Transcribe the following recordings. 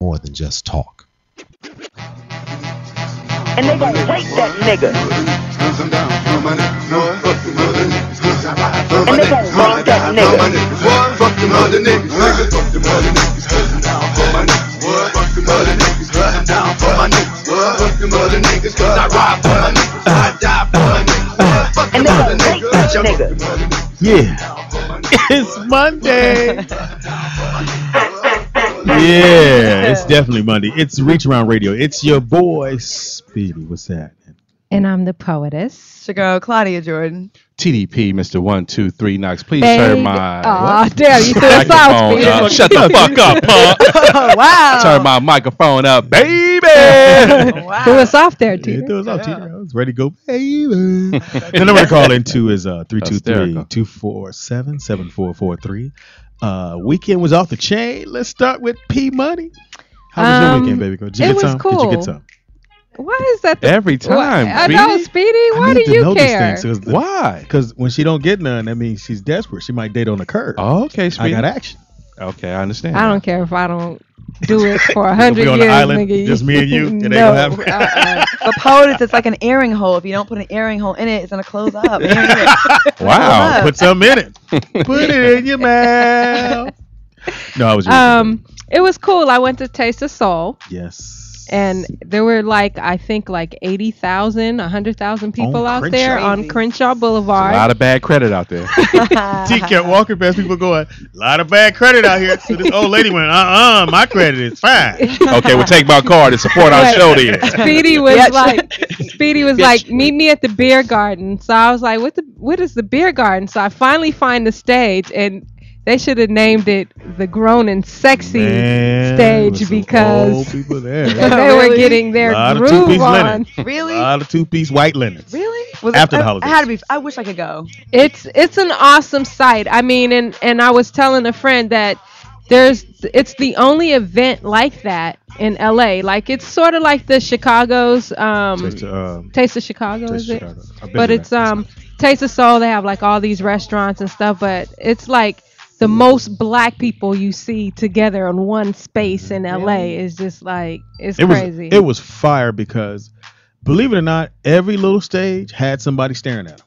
more than just talk. And they gonna rape that nigga. And they gonna rob that nigga. Fuck them other niggas. Fuck them other niggas. Cause I'm down for my niggas. Fuck them other niggas. Cause I'm down for my niggas. Fuck them other niggas. Cause I ride for my niggas. I die for my niggas. Fuck them other niggas. Yeah. It's Monday. Yeah, it's definitely Monday. It's Reach Around Radio. It's your boy, Speedy. What's that? And I'm the poetess. It's your girl, Claudia Jordan. TDP, Mr. 123 Knox. Please turn my damn, you threw us out, Speedy. Shut the fuck up, punk. Oh, wow. Turn my microphone up, baby. Wow. Threw us off there, Yeah, Tina. threw us off, Tina. I was ready to go, baby. The number to call into is 323-247-7443. Weekend was off the chain. Let's start with P Money. How was your weekend, baby girl? Did you it get was some? cool. Did you get some? Why is that? Every time, I know, Speedy. Why do you care? Why? Because when she don't get none, that means she's desperate. She might date on the curb. Oh, okay, Speedy. I got action. Okay, I understand. I don't care if I don't do it for We'll 100 be years, on the island, nigga. just me and you. It ain't No. gonna happen. For POTUS, it's like an earring hole. If you don't put an earring hole in it, it's gonna close up. Wow. Put something in it. Put it in your mouth. No, I was just It was cool. I went to Taste of Soul. Yes. And there were I think 80,000, 100,000 people out there on Crenshaw Boulevard. A lot of bad credit out there. T kept walking past people going, a lot of bad credit out here. So this old lady went, my credit is fine. Okay, we'll take my card and support our show then. Speedy was like, meet me at the beer garden. So I was like, what is the beer garden? So I finally find the stage, and they should have named it the Grown and Sexy stage because old people there. they were getting their groove two-piece on. linen. Really? A lot of two-piece white linens. Really? After the holidays. I had to be. I wish I could go. It's an awesome sight. I mean, and I was telling a friend that it's the only event like that in LA. Like it's sort of like the Chicago's Taste of Chicago, is it? But it's Taste of Soul. They have like all these restaurants and stuff, but it's like the most black people you see together in one space in LA is just like it's crazy. It was fire because, believe it or not, every little stage had somebody staring at them.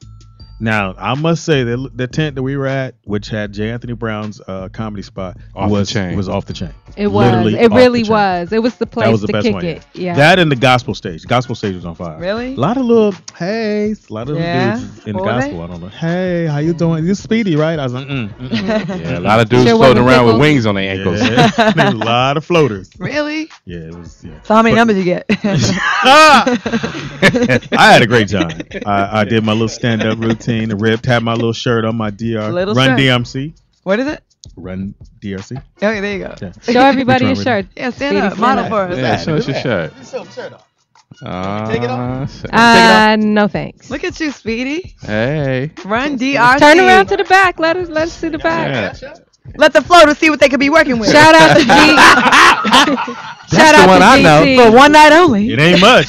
Now, I must say that the tent that we were at, which had J. Anthony Brown's comedy spot, was off the chain. It was. Literally It off really the chain. was. It was the place That was the to best kick one. it. Yeah. That and the gospel stage. Gospel stage was on fire. Really? A lot of little a lot of Yeah? dudes in the What were gospel. I don't know. Hey, how you doing? You Speedy, right? I was like, Yeah, a lot of dudes Sure floating wasn't around with pickles? wings on their ankles. Yeah. There's a lot of floaters. Really? Yeah, it was. Yeah. So how many numbers you get? I had a great time. I did my little stand-up routine. The ripped, had my little shirt on, my Little Run shirt. DMC. What is it? Run DRC. Okay, there you go. Yeah. Show everybody your Which one, shirt. Yeah, stand Speedy, up. stand Model up. for us. Yeah, show us your shirt. Take it off. No thanks. Look at you, Speedy. Hey. Run DRC. Turn around to the back. Let us see the back. Yeah. Let the floaters see what they could be working with. Shout out to G. Shout out the one to I know. GT. For one night only. It ain't much.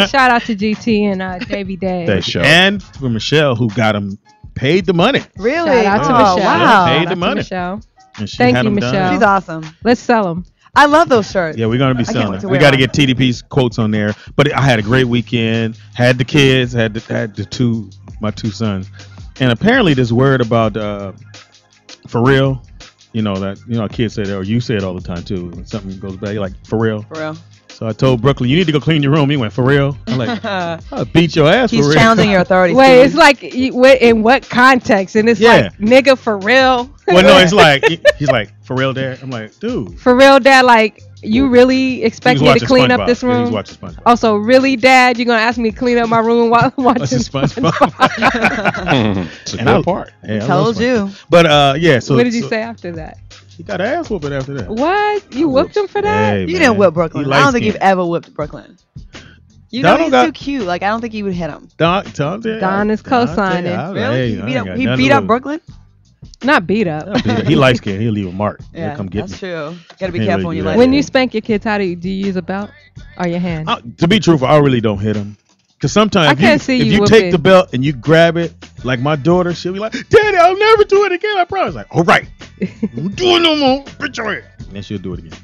Shout out to GT and JV Day. Thank you. And for Michelle, who got him paid the money. Really? Shout out to Oh, Michelle. wow. Paid Shout the out to money. Michelle. And she Thank had you, them done. Michelle. She's awesome. Let's sell them. I love those shirts. Yeah, we're gonna be can't selling wait to them. We wear got to one. get TDP's quotes on there. But I had a great weekend. Had the kids. Had my two sons. And apparently, this word about for real. Kids say that, or you say it all the time too. When something goes bad, you're like, for real. For real. So I told Brooklyn, you need to go clean your room. He went, for real? I'm like, I'll beat your ass He's for real. challenging your authority. Wait, Steve. it's like in what context? And it's like nigga for real. Well, no, it's like he's like, for real, Dad. I'm like, dude. For real, Dad. Like you really expect He was me to watching clean up SpongeBob. this Yeah, he was room? watching SpongeBob. Also, really, Dad, you're gonna ask me to clean up my room while watching SpongeBob? It's a good part. Yeah, I Told love you. SpongeBob. But yeah. So What did you say after that? He got an ass whooping after that. What? You whooped him for that? Hey, You man. didn't whip Brooklyn. He I don't think you've light-skinned. ever whipped Brooklyn. You know Donald he's too cute. Like I don't think he would hit him. Don Is co-signing. Really? He beat up Brooklyn? Not beat up. He light skinned. He'll leave a mark. He'll Yeah, come get that's me. true. Gotta be Can't careful really when you do let that. When you spank your kids, how do you use a belt or your hand? To be truthful, I really don't hit him. Because sometimes I can't see if you you whoop take it. the belt and you grab it, like my daughter, she'll be like, Daddy, I'll never do it again. I promise. Like, all right. Don't do it no more. Put your hand. And then she'll do it again.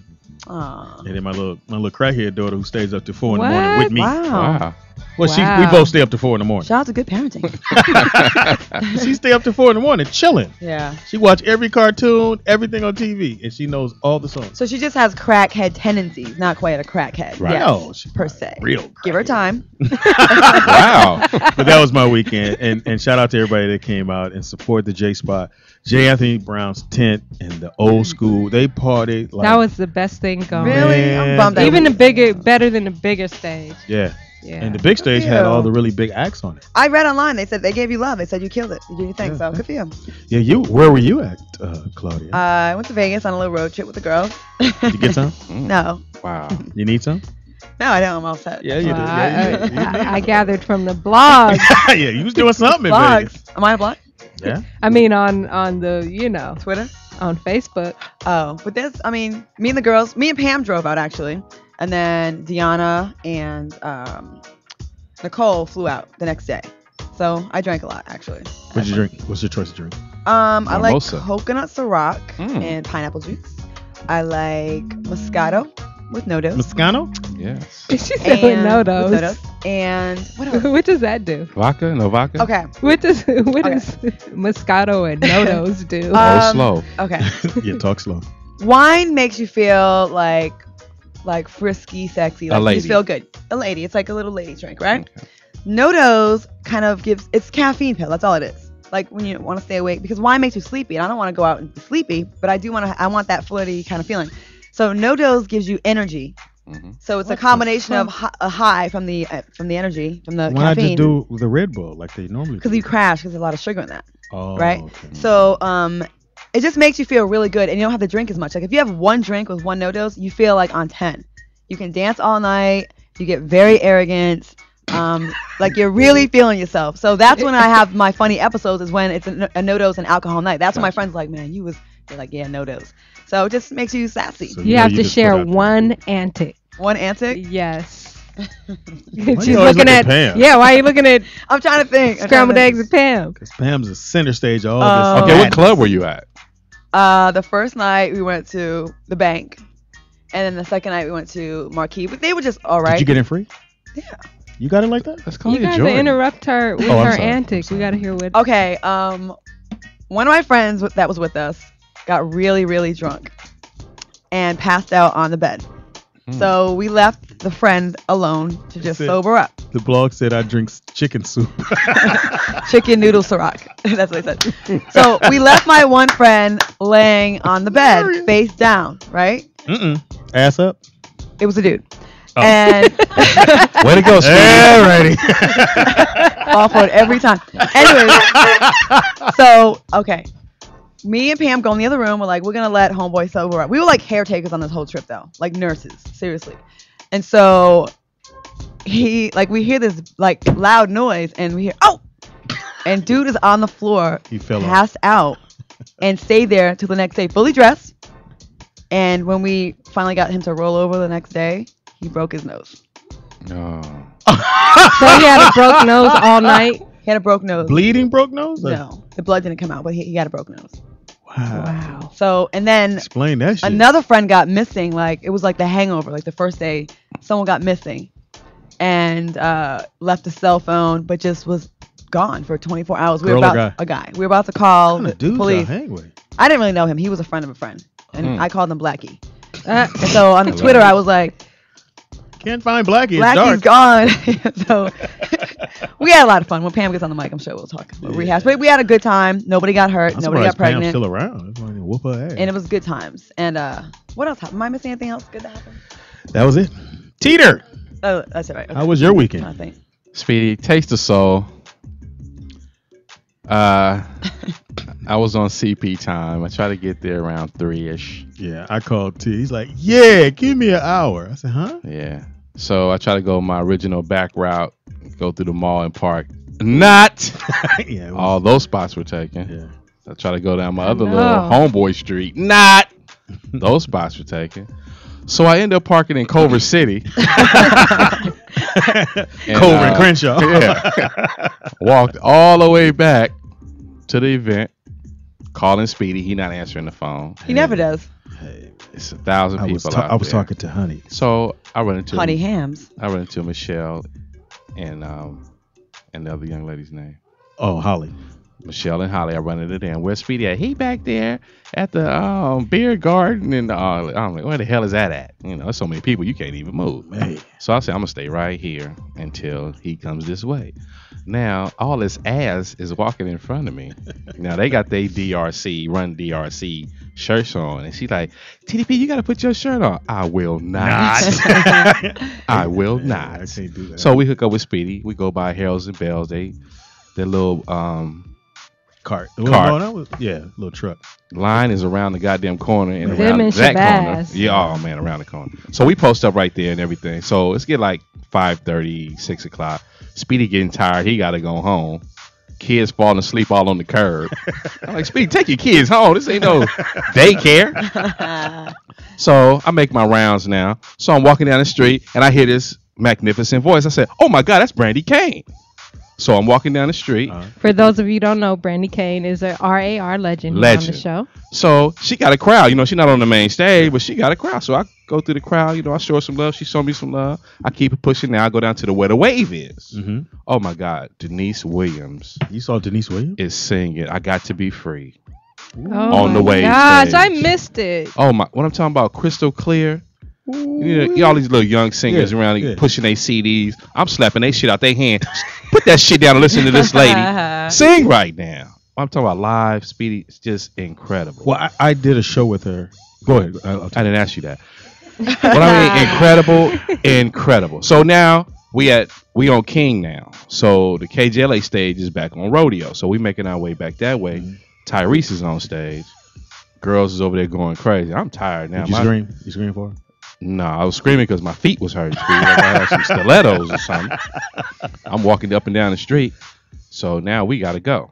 Aw. And then my little crackhead daughter who stays up to 4 in the morning with me. Wow. Wow. Well, we Wow. both stay up to 4 in the morning. Shout out to good parenting. She stay up to 4 in the morning chilling. Yeah. She watch every cartoon, everything on TV, and she knows all the songs. So she just has crackhead tendencies, not quite a crackhead. Right. Yes, No, she's per not se. real. Give her time. Wow. But that was my weekend, and shout out to everybody that came out and support the J Spot, J. Anthony Brown's tent, and the old school. They partied like That was the best thing going. Really? I'm bummed. Man. Even better than the bigger stage. yeah. Yeah. And the big stage Good had for all you. the really big acts on it. I read online. They said they gave you love. They said you killed it. You did your thing. Yeah. So good for you. Yeah, where were you at, Claudia? I went to Vegas on a little road trip with the girls. Did you get some? No. Wow. You need some? No, I don't. I'm all set. Yeah, you Well, do. Yeah, you do. I gathered from the blog. Yeah, you was doing something in Vegas. Blogs. Am I a blog? Yeah. I mean, on the Twitter? on Facebook. Oh, but me and the girls, me and Pam drove out actually. And then Deanna and Nicole flew out the next day. So I drank a lot actually. What'd you drink? What's your choice of drink? I like Mimosa. coconut Ciroc Mm. and pineapple juice. I like Moscato with no dose. Moscato? Yes. She said with no dose. with no dose. And what else? What does that do? Vodka? No vodka? Okay. What does Okay. Moscato and no dose do? Go slow. Okay. Yeah, talk slow. Wine makes you feel like frisky, sexy. Like lady. You feel good. A lady. It's like a little lady drink, right? No dose kind of it's caffeine pill. That's all it is. Like when you want to stay awake, because wine makes you sleepy, and I don't want to go out and be sleepy, but I want that flirty kind of feeling. So no dose gives you energy. Mm-hmm. So it's a combination of a high from the energy from the Why not just caffeine. do the Red Bull like they normally do? Because you crash because there's a lot of sugar in that, Oh, right? okay. So it just makes you feel really good, and you don't have to drink as much. Like if you have one drink with one no dose, you feel like on 10. You can dance all night. You get very arrogant. Like you're really feeling yourself. So that's when I have my funny episodes, is when it's a no dose and alcohol night. That's when my friends are like, man, they're like, yeah, no dose. So it just makes you sassy. So You know have to just share put out there. one antic. One antic. Yes. you She's always looking look at at Pam? Yeah, why are you looking at I'm trying to think. scrambled eggs and Pam? Because Pam's the center stage of all Oh. this. Okay, what madness. club were you at? The first night we went to the bank, and then the second night we went to Marquee. But they were just all right. Did you get in free? Yeah. You got it like that? Let's call You you guys Jordan. interrupt her with Oh, I'm her sorry. antics. I'm We sorry. gotta hear what. Okay. One of my friends that was with us got really, really drunk and passed out on the bed. So we left the friend alone to just That's it. sober up. The blog said I drink chicken soup. Chicken noodle Ciroc. That's what I said. So we left my one friend laying on the bed, face down, right? Mm-mm. Ass up. It was a dude. Oh. And Way to go, Steve. Alrighty. fall for it every time. Anyways, so, okay. Me and Pam go in the other room. We're like, we're going to let homeboy sober up. We were like caretakers on this whole trip, though. Like nurses, seriously. And so we hear this like loud noise, and we hear, oh! And dude is on the floor, He fell off. passed out, and stayed there till the next day, fully dressed. And when we finally got him to roll over the next day, he broke his nose. No. So he had a broke nose all night. He had a broke nose. Bleeding broke nose? No, the blood didn't come out, but he had a broke nose. Wow. Wow. So, and then Explain that shit. another friend got missing. Like it was like the hangover. Like the first day, someone got missing, and left a cell phone, but just was gone for 24 hours. We were Girl or about guy? a guy. We were about to call What the dudes police. I hang with? I didn't really know him. He was a friend of a friend, and I called him Blackie. Uh, And so on Twitter, I was like, Can't find Blackie. It's Blackie's dark. gone. So we had a lot of fun. When Pam gets on the mic, I'm sure we'll talk. We'll rehash. But we had a good time. Nobody got hurt. I'm Nobody got surprised Pam's pregnant. still around. That's why I didn't whoop her ass. And it was good times. And what else happened? Am I missing anything else good that happened? That was it. Teeter, Oh, that's it, right. Okay. how was your I weekend? think. Speedy, Taste the Soul. I was on CP time. I tried to get there around 3-ish. Yeah, I called T. He's like, yeah, give me an hour. I said, huh? Yeah. So I tried to go my original back route, go through the mall and park. Not Yeah. It was, all those spots were taken. yeah. I tried to go down my other No. little homeboy street. Not those spots were taken. So I ended up parking in Culver City. Culver and Crenshaw. Yeah. Walked all the way back to the event. calling Speedy. He not answering the phone. He never does. Hey, It's 1,000 I was, people out I was there. talking to Honey. So I run into Honey hams. I run into Michelle and the other young lady's name. Oh, Holly. Michelle and Holly. I run into them. Where's Speedy at? He back there at the beer garden, and I'm like, where the hell is that at? You know, there's so many people you can't even move. Man. So I said, I'm gonna stay right here until he comes this way. Now all this ass is walking in front of me. Now they got their Run DRC shirts on, and she's like, TDP, you gotta put your shirt on. I will not. I will not. I can't do that. So we hook up with Speedy. We go by Harold's and Bell's. Their little cart. Cart. No, that was little truck. line is around the goddamn corner and Them around and that corner. Shabazz. Yeah, oh man, around the corner. So we post up right there and everything. So it's get like 5:30, 6 o'clock. Speedy getting tired. He got to go home. Kids falling asleep all on the curb. I'm like, Speedy, take your kids home. This ain't no daycare. So I make my rounds now. So I'm walking down the street and I hear this magnificent voice. I said, oh my God, that's Brandy Kane. So I'm walking down the street. For those of you who don't know, Brandy Kane is a RAR legend, here on the show. So she got a crowd. You know, she's not on the main stage, but she got a crowd. So I go through the crowd. You know, I show her some love. She showed me some love. I keep it pushing. Now I go down to where the wave is. Mm-hmm. Oh my God, Denise Williams You saw Denise Williams? is singing "I Got to Be Free" Oh on the my wave gosh, stage. I missed it. Oh my! What I'm talking about, crystal clear. You know, all these little young singers Yeah, around yeah. pushing their CDs. I'm slapping their shit out their hand. Put that shit down and listen to this lady sing right now. I'm talking about live. Speedy, it's just incredible. Well, I did a show with her. Go ahead. I'll I didn't ask you that. What I mean, incredible. So now we on King now. So the KJLA stage is back on Rodeo. So we making our way back that way. Mm-hmm. Tyrese is on stage. Girls is over there going crazy. I'm tired now. Did you scream? You scream for her? No, I was screaming because my feet was hurting. Like I had some stilettos or something. I'm walking up and down the street. So now we got to go.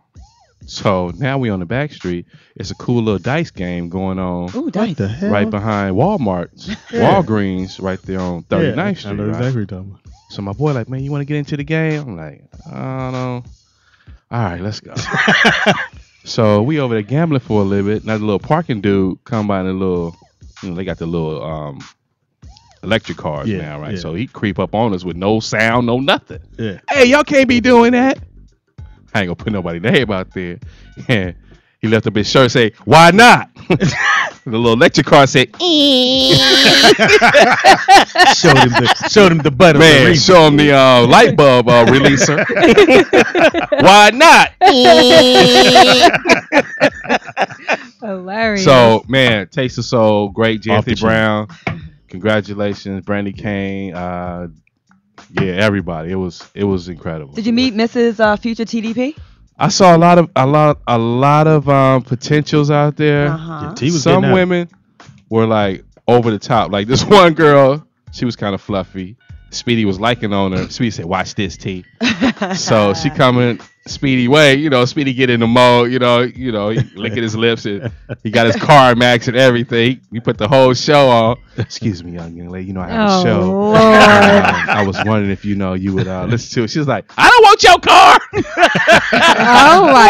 So now we on the back street. It's a cool little dice game going on. Ooh, What dice. the hell? Right behind Walmart's, Walgreens, right there on 39th I Street. know right? exactly what you're talking about. So my boy like, man, you want to get into the game? I'm like, I don't know. All right, let's go. So we over there gambling for a little bit. Now the little parking dude come by in a little, you know, they got the little electric cars Yeah, now, right? yeah. So he creep up on us with no sound, no nothing. Yeah. Hey, y'all can't be doing that. I ain't gonna put nobody's name out there. And he left up his shirt say, why not? The little electric car said, Showed him the button. man, show him the light bulb releaser. Why not? Hilarious. So, man, Taste of Soul, great. Off the Anthony chain. Brown, congratulations. Brandy Kane, yeah, everybody. It was incredible. Did you meet Mrs. Future TDP? I saw a lot of potentials out there. Uh-huh. T was Some getting out. women were like over the top. Like this one girl, she was kind of fluffy. Speedy was liking on her. Speedy said, "Watch this, T." So she coming Speedy way. You know, Speedy get in the mode. You know, he licking his lips and he got his card max and everything. We put the whole show on. Excuse me, young lady. You know I have a Oh, show. Lord. I was wondering if you would listen to it. She was like, "I don't want your car." Oh my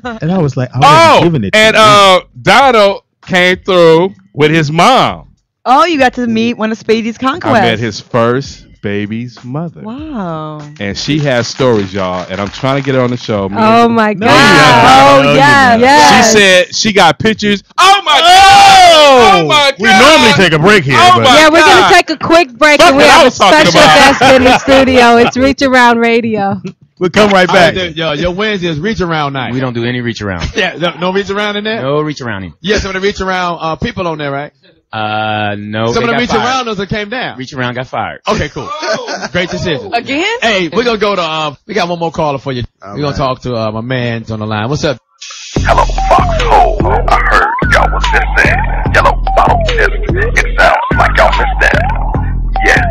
God. And I was like, I wasn't giving it to and you. Donald came through with his mom. Oh, you got to meet one of Speedy's conquests. I met his first baby's mother. Wow. And she has stories, y'all. And I'm trying to get her on the show. Oh my No, God. you're not. Oh, yes. Yes. She said she got pictures. Oh my God! Oh my God! We normally take a break here, Oh but my Yeah, we're God. gonna take a quick break, Fuck and we what I have a was talking special about. guest in the studio. It's Reach Around Radio. we'll come right back. Your Wednesday is reach around night. We don't do any reach around. Yeah, no reach around in there? No reach around. Yeah, some of the reach around people on there, right? No. Some of they the got reach fired. arounders that came down. Reach around got fired. Okay, cool. Great decision. Again? Hey, we're gonna go to we got one more caller for you. We're gonna talk to my man's on the line. What's up? Hello, foxhole. I heard y'all was missing. Yellow bottle test. It sounds like y'all missed that. Yes.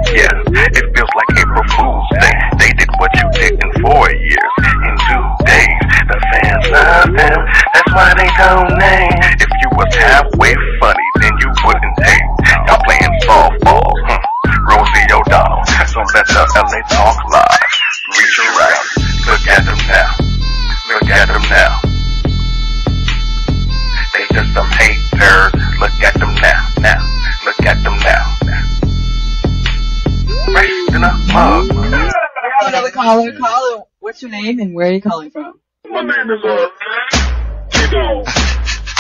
It feels like April Fool's Day. They did what you did in 4 years. In 2 days, the fans love them. That's why they donate. If you was halfway funny, then you wouldn't hate. Y'all playing softball. Rosie O'Donnell. So let the LA talk live. Reach around. Look at them now. Caller, what's your name and where are you calling from? My name is Kiddo.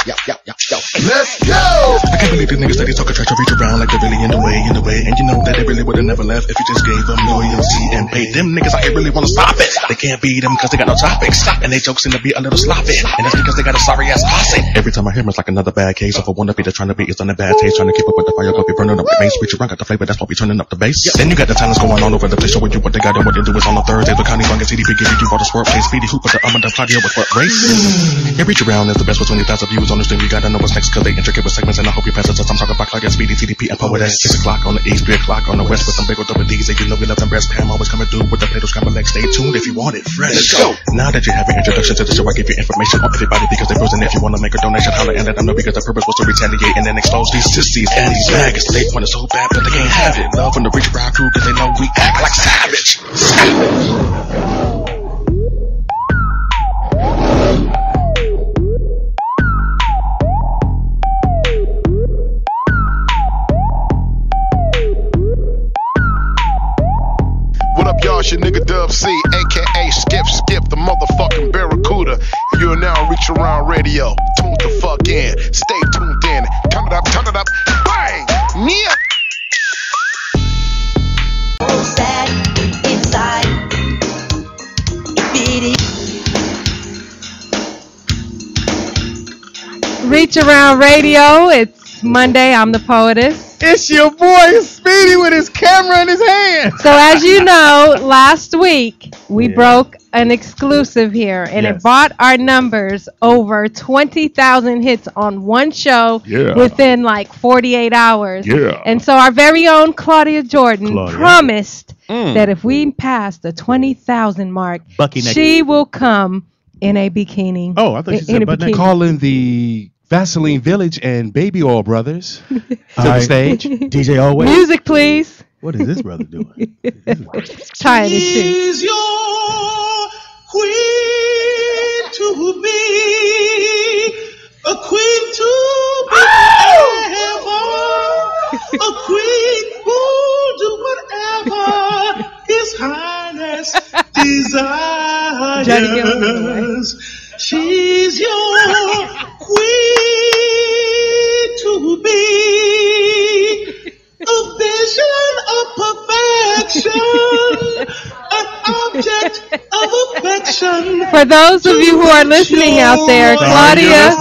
Let's go! I can't believe these niggas that they talking trash to reach around like they're really in the way. And you know that they really would've never left if you just gave them millions and paid them niggas out here really wanna stop it. They can't beat them cause they got no topics. And they jokes seem to be a little sloppy. And that's because they got a sorry ass posse. Every time I hear them it's like another bad case of a wannabe that's trying to be it's on a bad taste. Trying to keep up with the fire, go be burning up the bass. Reach around, got the flavor, that's why we turning up the bass. Then you got the talents going on over the place, showing you what they got and what they do is on the Thursdays. But Connie Funk and CDP giving you all the sport plays. Speedy hoop with the the Claudia with what race. Yeah, reach around is the best with 20,000 views on the stream. You gotta know what's next cause they intricate with segments and I hope you pass it. So I'm talking about Claudia, Speedy, CDP, and Poetess. 6 o'clock on the east, 3 o'clock on the west with some big old double D's. And you know we love them breast. Pam always coming through with the potato scrambled eggs. Stay tuned if you want it fresh. Let's go. Now that you have an introduction to the show, I give you information on everybody because they're frozen. If you wanna make a donation, holler and let them know because the purpose was to retaliate and then expose these sissies and these baggers. They want it so bad, but they can't have it. Love from the reach around crew cause they know we act like savage. What up, y'all? It's your nigga Dub C, aka Skip, the motherfucking Barracuda. You're now Reach Around Radio. Tune the fuck in. Stay tuned in. Turn it up. Bang! Yeah! Sad inside. Reach Around Radio. It's Monday. I'm the Poetess. It's your boy Speedy with his camera in his hand. So as you know, last week we broke an exclusive here, and it brought our numbers over 20,000 hits on one show within like 48 hours. And so our very own Claudia Jordan promised that if we pass the 20,000 mark, she will come in a bikini. Oh, I thought you said butt naked. Calling the Vaseline Village and Baby Oil Brothers to the stage. DJ Always. Music, please. What is this brother doing? Tying his shoes. She's your queen to be, a queen to be ever, a queen who'll do whatever His Highness desires. She's your queen to be, a vision of perfection, an object of affection. For those of you who are listening out there, Claudia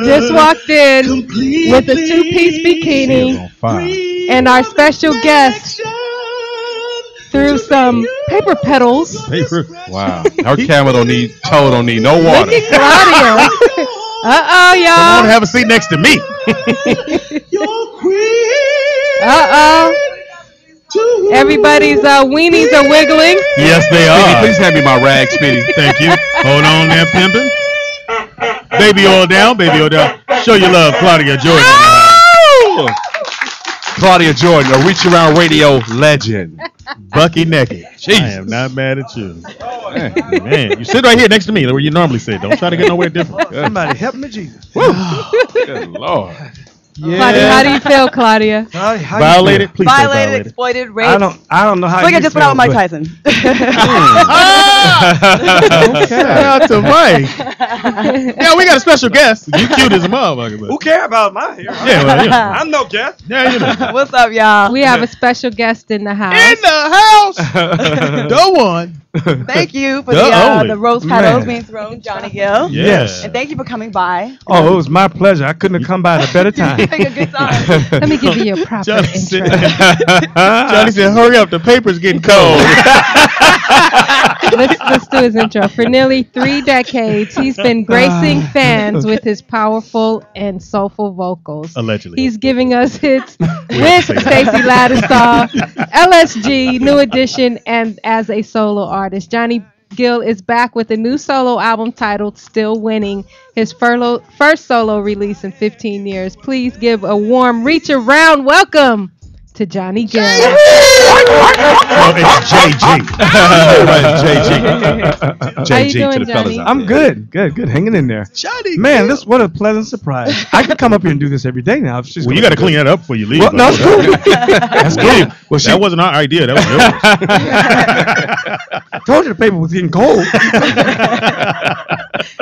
just walked in with a two-piece bikini, and our special guest threw some paper petals. Wow. Her camera don't need no water. Look at Claudia. Uh-oh, y'all. Come on, have a seat next to me. Uh-oh. Everybody's weenies are wiggling. Yes, they are. Please hand me my rag, Speedy. Thank you. Hold on there, pimping. Baby oil down. Show your love, Claudia Jordan. Oh! Claudia Jordan, a Reach Around Radio legend. Bucky naked. Jesus. I am not mad at you. Man, you sit right here next to me where you normally sit. Don't try to get nowhere different. Somebody help me, Jesus. Good Lord. Claudia, how do you feel, Claudia? Violated? Please say Violated, exploited, raped. I don't know how. It's like you I just went out with Mike but- Tyson. Shout out to Mike. Yeah, we got a special guest. You cute as a motherfucker. But. Who care about my hair? Yeah, well, yeah. I'm no guest. Yeah, you know. What's up, y'all? We have a special guest in the house. In the house. The one. Thank you for The only. the rose petals being thrown, Johnny Gill. Yes. And thank you for coming by. Oh, it was my pleasure. I couldn't have come by at a better time. Having a good time. Let me give you a proper Johnny intro. Johnny said, hurry up, the paper's getting cold. Let's do his intro. For nearly 3 decades, he's been gracing fans with his powerful and soulful vocals. Allegedly. He's giving us hits with Stacey Lattisaw, LSG, New Edition, and as a solo artist. Johnny Gill is back with a new solo album titled Still Winning, his first solo release in 15 years. Please give a warm reach around welcome to Johnny Gill. Oh, it's JG. JG. How you JG doing, to the fellas Johnny? out I'm there. good, hanging in there. Johnny Man, Gill. what a pleasant surprise. I could come up here and do this every day now. If she's Well, you gonna got to do clean this. that up before you leave. Well, no, buddy. it's cool. That's Yeah. cool. Well, That wasn't our idea. That was yours. I told you the paper was getting cold.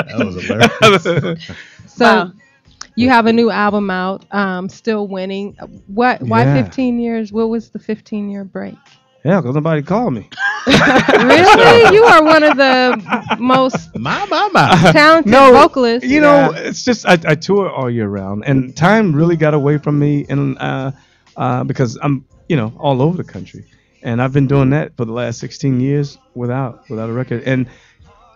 That was hilarious. So Wow. you have a new album out, Still Winning. Why Yeah. 15 years? What was the 15-year break? Yeah, because nobody called me. Really? You are one of the most My. talented No, vocalists. You know, it's just I tour all year round, and time really got away from me, and because I'm all over the country, and I've been doing that for the last 16 years without a record. And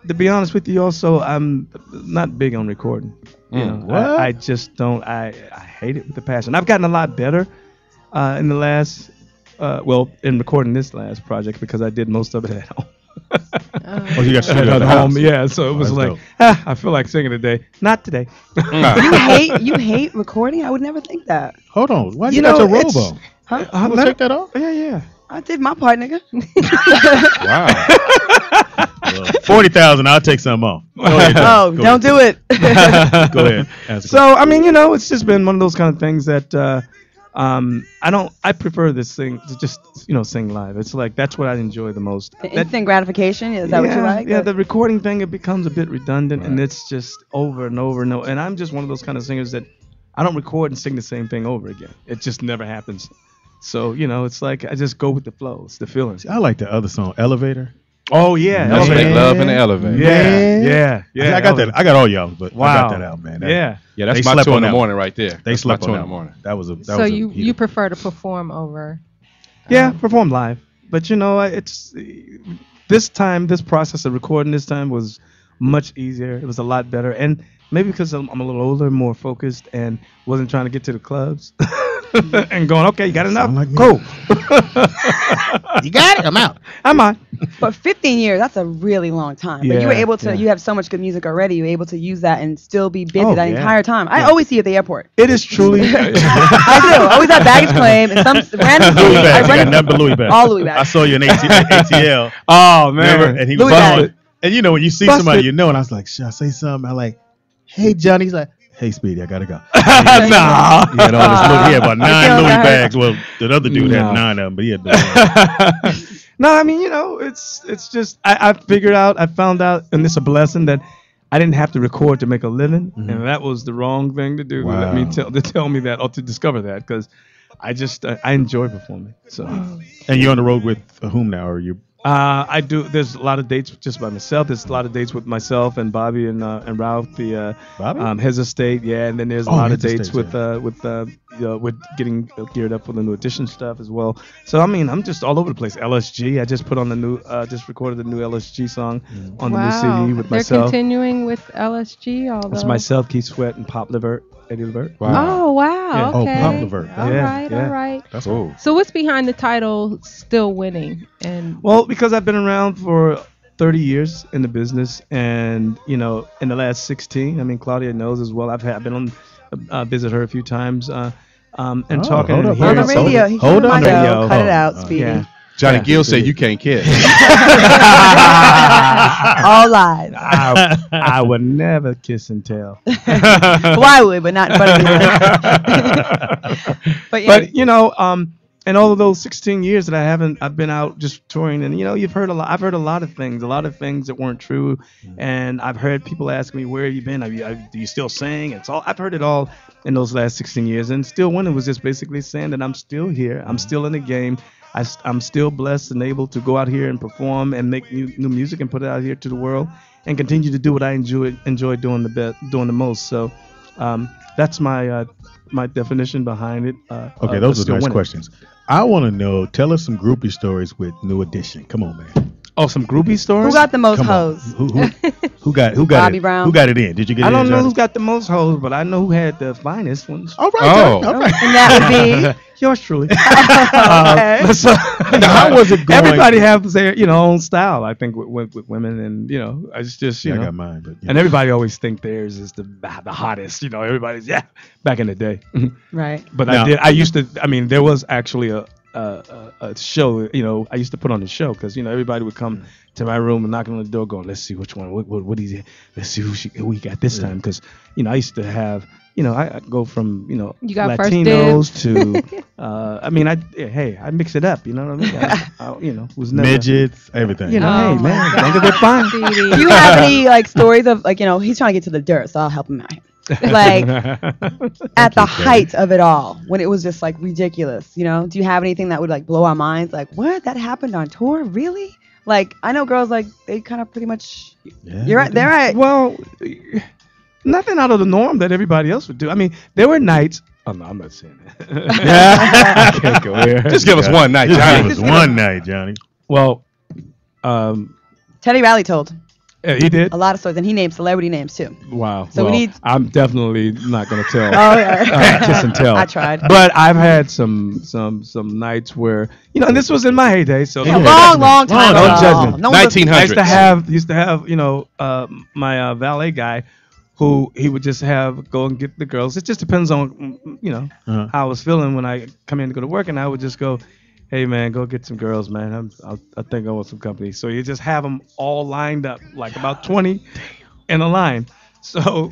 to be honest with you, also I'm not big on recording. You know, what? I just don't. I hate it with a passion. I've gotten a lot better in the last. In recording this last project because I did most of it at home. Oh, you got studio at at the home, house. yeah. So it was That's like, dope. I feel like singing today. Not today. You hate recording? I would never think that. Hold on. Why you You got know, your robe it's- on? Huh? You gonna take that off? Yeah. I did my part, nigga. Wow. 40,000. I'll take some off. Go ahead. Oh, Go don't do it. ahead. Go ahead. Ask So I mean, it's just been one of those kind of things that I prefer this thing to just sing live. It's like that's what I enjoy the most. Instant gratification. Is that what you like? Yeah, the recording thing, it becomes a bit redundant, and it's just over and over and over. And I'm just one of those kind of singers that I don't record and sing the same thing over again. It just never happens. So it's like I just go with the flow. It's the feelings. I like the other song, Elevator. Oh yeah, Let's Elevator. make love in the elevator. Yeah. I got that. I got all y'all, but I Wow. got that out, man. That- Yeah. Yeah, that's They my slept two on in the that morning right there. They That's my slept two on in that the morning. That was a. So you prefer to perform over? Yeah, perform live. But it's this time, this process of recording this time was much easier. It was a lot better, and maybe because I'm a little older, more focused, and wasn't trying to get to the clubs and going, okay, you got enough, Sound like me. cool. You got it. I'm out. I'm on. But 15 years, that's a really long time. But you were Yeah, able to, yeah. you have so much good music already, you were able to use that and still be busy Oh, that yeah. entire time. I Yeah. always see you at the airport. It is truly. I do. I always have baggage claim and some random Louis thing. I bags. I run got nothing but Louis bags. all Louis I bags. saw you in ATL. Oh man, Remember? And he was Louis bags. busted. And when you see Busted. somebody you know, and I was like, should I say something? I'm like, hey Johnny. He's like, hey Speedy, I gotta go. nah. He had all this Louis, he had about 9 feel Louis that. bags. Well, the other dude No. had 9 of them, but he had. No, I mean, it's just I figured out, I found out, and it's a blessing that I didn't have to record to make a living, and that was the wrong thing to do. Wow. To tell me that or to discover that, because I just I enjoy performing. So And you're on the road with whom now? Or you? I do. There's a lot of dates just by myself. There's a lot of dates with myself and Bobby and Ralph, Bobby? his estate. Yeah, and then there's a Oh, lot of his dates estate, with getting geared up for the new edition stuff as well. So I mean, I'm just all over the place. LSG. I just put on the new, just recorded the new LSG song on the new CD with They're myself. continuing with LSG, although. It's myself, Keith Sweat, and Pop Levert, Eddie Levert. Oh wow! Yeah. Oh, Okay. Pop Levert. All Yeah, right, yeah. all right. That's cool. So what's behind the title "Still Winning"? And Well, because I've been around for 30 years in the business, and in the last 16, I mean, Claudia knows as well. I've been on visit her a few times, and talking hold and up, hearing On the some- radio. He Hold showed on, my radio. dough. Cut it Oh, out, Speedy. Yeah. Johnny Yeah. Gill said you can't kiss. All lies. I would never kiss and tell. Well, I would, but not in front of you. But yeah. But and all of those 16 years that I've been out just touring, and you've heard a lot. I've heard a lot of things that weren't true, and I've heard people ask me, where have you been? Do you still sing? It's all I've heard it all in those last 16 years, and Still Winning was just basically saying that I'm still here, I'm still in the game. I'm still blessed and able to go out here and perform and make new music and put it out here to the world, and continue to do what I enjoy doing the most. So that's my definition behind it. Okay, those are Still nice Winning. questions. I want to know. Tell us some groupie stories with New Edition. Come on, man. Oh, some groupie stories. Who got the most Come on. hoes? Who got Bobby it? Brown. Who got it in? Did you get it I don't in? know Johnny? who's got the most hoes, but I know who had the finest ones. All right. Oh. Johnny, all right. And that would Yours truly. Okay. So, how was it going? Everybody has their own style. I think with women, and it's just Yeah, you I know. got mine, but And everybody always think theirs is the hottest. Everybody's back in the day. be right. But Now- I used to. I mean, there was actually a show. I used to put on the show because everybody would come to my room and knocking on the door, going, "Let's see which one. What is it? Let's see who we got this time." Because I used to have. I go from You got first Latinos to. I mix it up. You know what I mean? I was never. midgets, everything. Hey Oh my man, God, think of it fine. Speedy. Do you have any stories of he's trying to get to the dirt, so I'll help him out. Like at the height of it all, when it was just ridiculous, do you have anything that would blow our minds? Like, what? That happened on tour? Really? Like, I know girls they kind of pretty much. Yeah, You're right. They're right. Well, nothing out of the norm that everybody else would do. I mean, there were nights. Oh no, I'm not saying that. I can't go there. Just give us one night, Just Johnny. give us one night, Johnny. Well, Teddy Riley told yeah, he did. a lot of stories, and he named celebrity names too. Wow. So we well, need- I'm definitely not going to tell. Oh, yeah. Kiss and tell. I tried. But I've had some nights where and this was in my heyday. So Yeah, don't long judge me. time Don't ago. judge me. No one was- 1900s. I used to have my valet guy who he would just have go and get the girls. It just depends on how I was feeling when I come in to go to work, and I would just go, "Hey man, go get some girls, man. I think I want some company." So you just have them all lined up, like about 20 in a line. So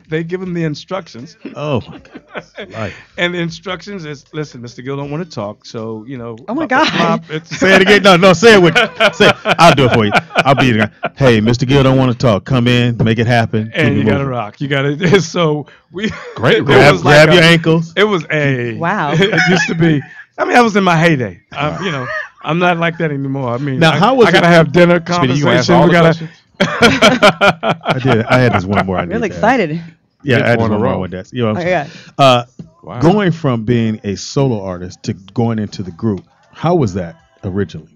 they give them the instructions. Oh my God. Life. And the instructions is, listen, Mr. Gill don't want to talk, so Oh my God. Say it again. No, say it with. Say it. I'll do it for you. I'll be the guy. Hey, Mr. Gill don't want to talk. Come in, make it happen. And keep you it gotta moving. rock. You gotta. So we Great. it Grab, was like grab your ankles. It was a Wow. It used to be. I mean, I was in my heyday. I'm not like that anymore. I mean, Now, how was I gotta it- have dinner Speedy, you conversation. gonna answer all We the gotta. questions? I did. I had this one more. I Really need to ask. excited. Yeah, Get I had four this in a one more row. with that. You know what I'm Okay, saying? Wow. Going from being a solo artist to going into the group, how was that originally?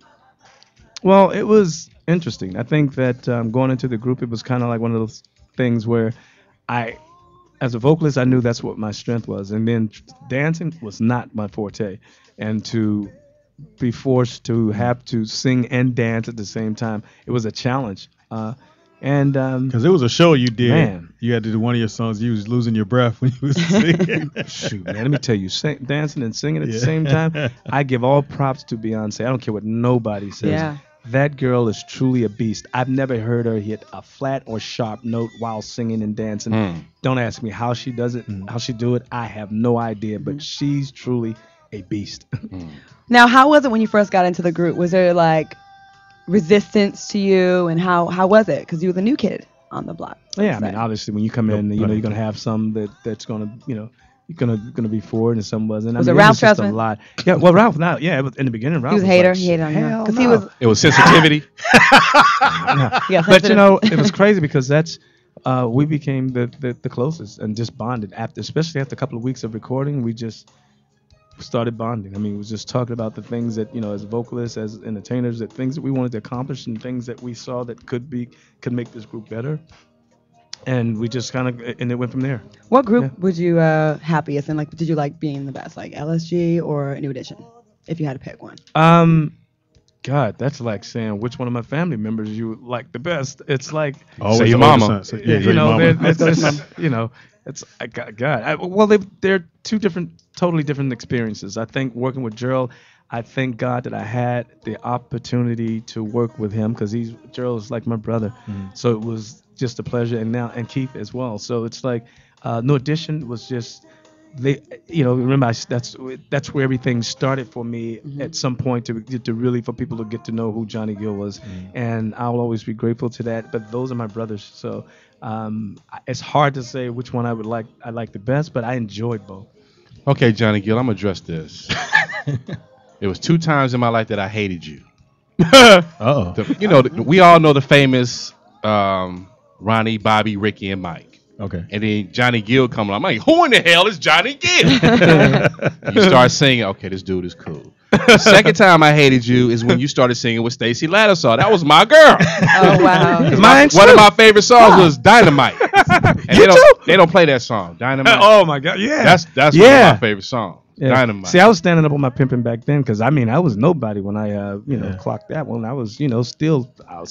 Well, it was interesting. I think that going into the group, it was kind of like one of those things where as a vocalist, I knew that's what my strength was. And then dancing was not my forte. And to be forced to have to sing and dance at the same time, it was a challenge. Because there was a show you did. Man. You had to do one of your songs. You was losing your breath when you was singing. Shoot, man, let me tell you, dancing and singing at the Yeah. same time, I give all props to Beyonce. I don't care what nobody says. Yeah. That girl is truly a beast. I've never heard her hit a flat or sharp note while singing and dancing. Don't ask me how she does it, how she do it. I have no idea, but she's truly a beast. Now, how was it when you first got into the group? Was there resistance to you, and how was it? Because you were the new kid on the block. Yeah, I mean, obviously, when you come in, you're gonna have some that's gonna, you're gonna be for it, and some wasn't. Was I it mean, Ralph was just a Tresvant? lot. Yeah, well, Ralph. Now, yeah, it was, in the beginning, Ralph He was a like, hater. He hated on you hell because he no. was. It was sensitivity. Yeah, But it was crazy because that's we became the closest and just bonded especially after a couple of weeks of recording. We just started bonding. I mean, we was just talking about the things that as vocalists, as entertainers, that things that we wanted to accomplish and things that we saw that could make this group better. And we just and it went from there. What group would you happiest in? Did you like being the best, like LSG or New Edition, if you had to pick one? God, that's like saying which one of my family members you like the best. It's like Say your mama. It's they're two totally different experiences. I think working with Gerald, I thank God that I had the opportunity to work with him because Gerald is like my brother. So it was just a pleasure, and Keith as well. So it's like No Edition was just remember that's where everything started for me at some point to really for people to get to know who Johnny Gill was, and I'll always be grateful to that. But those are my brothers, so it's hard to say which one I like the best, but I enjoyed both. Okay, Johnny Gill, I'm gonna address this. It was 2 times in my life that I hated you. Uh-oh. We all know the famous Ronnie, Bobby, Ricky, and Mike. Okay. And then Johnny Gill come along. I'm like, who in the hell is Johnny Gill? You start singing, okay, this dude is cool. Second time I hated you is when you started singing with Stacey Lattisaw. That was my girl. Oh wow. One of my favorite songs was Dynamite. And they don't play that song. Dynamite. Oh my God, yeah. That's one of my favorite songs. Yeah. Dynamite. See, I was standing up on my pimping back then because I was nobody when I clocked that one. I was I was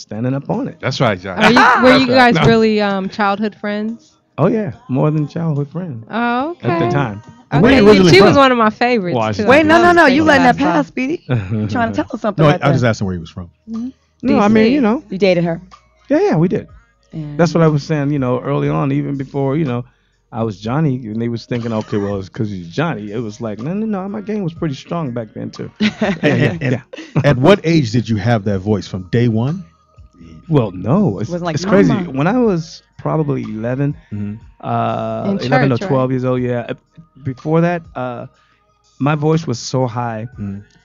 standing up on it. That's right, John. Were you guys really childhood friends? Oh yeah, more than childhood friends. Oh, okay. At the time. Okay, she was one of my favorites. Washington. Too. Wait, no. You letting that pass, Speedy? You trying to tell us something? No, right I just there. asked him where he was from. No, I mean You dated her. Yeah, we did. And That's what I was saying. Early on, even before I was Johnny, and they was thinking, okay, well, it's because he's Johnny. It was like, no, my game was pretty strong back then too. And at what age did you have that voice? From day one? Well, no, it's Wasn't like it's crazy. Mama. When I was probably 11, In 11 or church, 12 years old, yeah. Before that, my voice was so high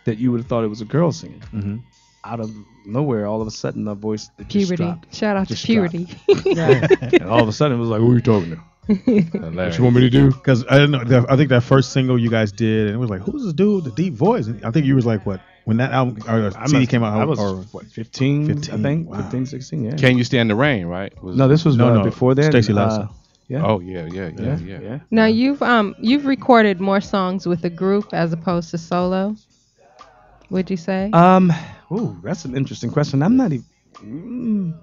that you would have thought it was a girl singing. Mm-hmm. Out of nowhere, all of a sudden, my voice just Puberty. dropped. Shout out to Just puberty. And all of a sudden, it was like, who are you talking to? What you want me to do? Because I don't know. I think that first single you guys did, and it was like, who's this dude with the deep voice? And I think you was like, what? When that album or CD came out, I was or, what, 15, 15, I think, wow. 15, 16, yeah. Can You Stand the Rain, right? No, this was No, before then. Stacey Lattisaw. Yeah. Oh, yeah. Now you've recorded more songs with a group as opposed to solo. Would you say? Ooh, that's an interesting question. I'm not even.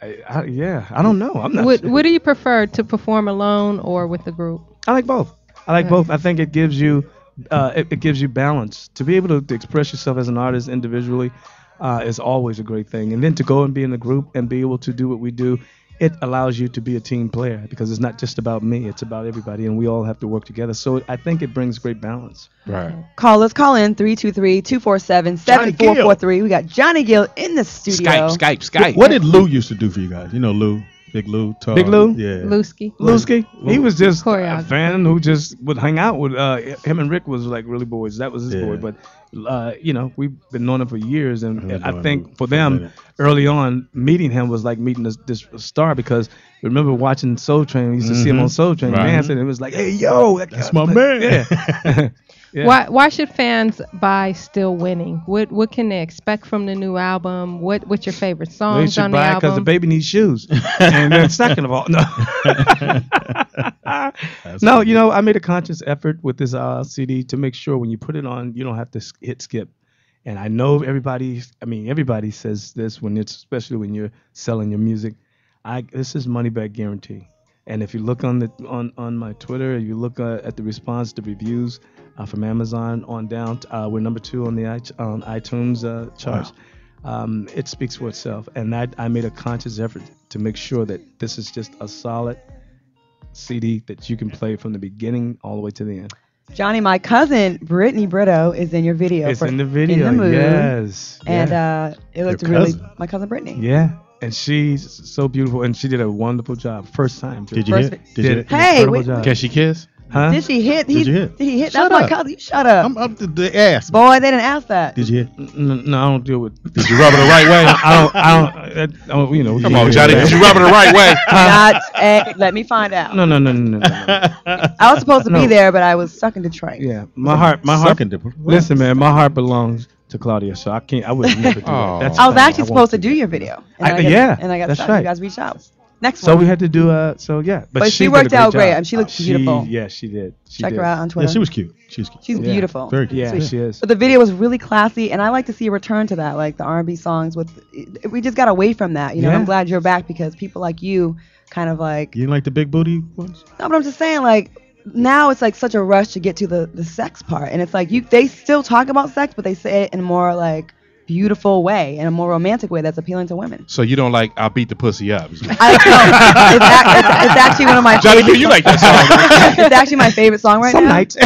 I don't know. I'm not. What do you prefer, to perform alone or with a group? I like both. I think it gives you, it gives you balance. To be able to express yourself as an artist individually is always a great thing. And then to go and be in a group and be able to do what we do, it allows you to be a team player because it's not just about me, it's about everybody, and we all have to work together. So I think it brings great balance. Right. Call in 323-247-7443. We got Johnny Gill in the studio. Skype. What did Lou used to do for you guys? You know Lou, Big Lou, tall, Big Lou? yeah. Lusky. He was just a Choreographer. fan who just would hang out with him and Rick was like really boys. That was his Yeah. boy. But we've been knowing him for years, and I've I known think him for for a them minute. early on, meeting him was like meeting this star because remember watching Soul Train. We used to see him on Soul Train Right. dancing. And it was like, hey yo, That's my man. Yeah. Yeah. Why should fans buy Still Winning? What can they expect from the new album? What's your favorite They songs should on the buy it because the album? baby needs shoes. And then second of all, no. I made a conscious effort with this CD to make sure when you put it on, you don't have to hit skip. And I know everybody says this especially when you're selling your music. This is money back guarantee. And if you look on my Twitter, if you look at the response, the reviews from Amazon on down, we're number 2 on the iTunes charts. Wow. It speaks for itself. And I made a conscious effort to make sure that this is just a solid CD that you can play from the beginning all the way to the end. Johnny, my cousin Brittany Brito is in your video. It's in the video, In the Mood. yes. And yeah. it looked Your really cousin? my cousin Brittany. Yeah. And she's so beautiful, and she did a wonderful job. First time. too. Did you First- hit? Did you hit? Hey, Incredible wait. job. Can she kiss? Huh? Did she hit? Did you hit? Did he hit? Shut That's my up. cousin. You shut up. I'm up to the ass. Boy, they didn't ask that. Did you hit? No, I don't deal with. Did you rub her the right way? I don't. Come on, Johnny. Did you rub her the right way? Let me find out. No. I was supposed to be No. there, but I was stuck in Detroit. Yeah, my heart. Sucking dip. Listen, man, my heart belongs to Claudia, so I can't. I would never do Oh. that. That's I was fine. actually won't supposed to do your video. And I got that's stuck. right. You guys reached out. Next So one. we had to do But she did a worked out job. great. She looked beautiful. Yeah, she did. She Check did. her out on Yeah, Twitter. she was cute. She was cute. She's Yeah. beautiful. Very cute. Yeah, Sweet. she is. But the video was really classy, and I like to see a return to that, like the R&B songs. We just got away from that. You know, Yeah. I'm glad you're back because people like you kind of like. You didn't like the big booty ones? No, but I'm just saying, like now it's like such a rush to get to the sex part, and it's like they still talk about sex, but they say it in a more like beautiful way, in a more romantic way that's appealing to women. So you don't like I'll beat the pussy up? It's actually one of my Johnny, favorite. you like that song? It's actually my favorite song right Some now. nights.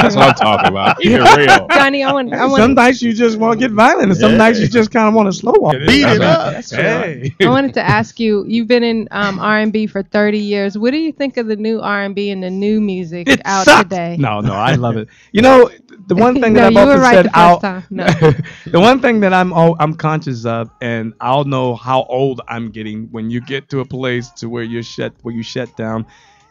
That's what I'm talking about. Keep it real. Johnny, I want. Some nights you just want to get violent, and some nights you just kind of want to slow walk. Beat it up. Hey. I wanted to ask you. You've been in R&B for 30 years. What do you think of the new R&B and the new music It out sucks. today? No, I love it. You know, the one thing that No, I've you were often right said, the first time. No. the one thing that I'm conscious of, and I'll know how old I'm getting when you get to a place to where you shut down,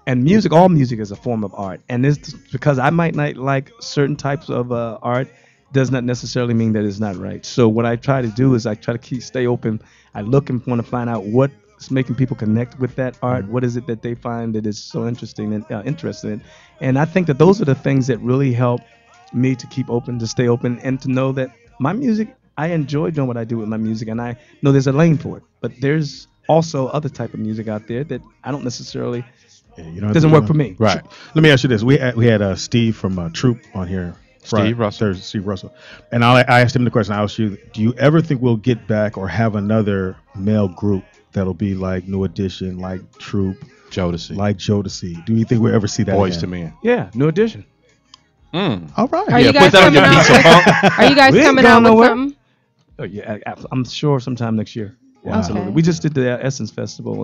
And music, all music is a form of art. And it's because I might not like certain types of art, does not necessarily mean that it's not right. So what I try to do is I try to stay open. I look and want to find out what's making people connect with that art. What is it that they find that is so interesting and interested in? And I think that those are the things that really help me to keep open, to stay open, and to know that my music, I enjoy doing what I do with my music, and I know there's a lane for it. But there's also other type of music out there that I don't necessarily, doesn't work for me. Right. Let me ask you this. We had Steve from Troop on here. Steve Russell. And I asked him the question I asked you, do you ever think we'll get back or have another male group that'll be like New Edition, like Troop, Jodeci? Do you think we'll ever see that Boys again? to Men? Yeah, New Edition. All right. Are you guys coming out with, are you guys coming out with something? Oh, yeah, I'm sure sometime next year. Wow. Absolutely. We just did the Essence Festival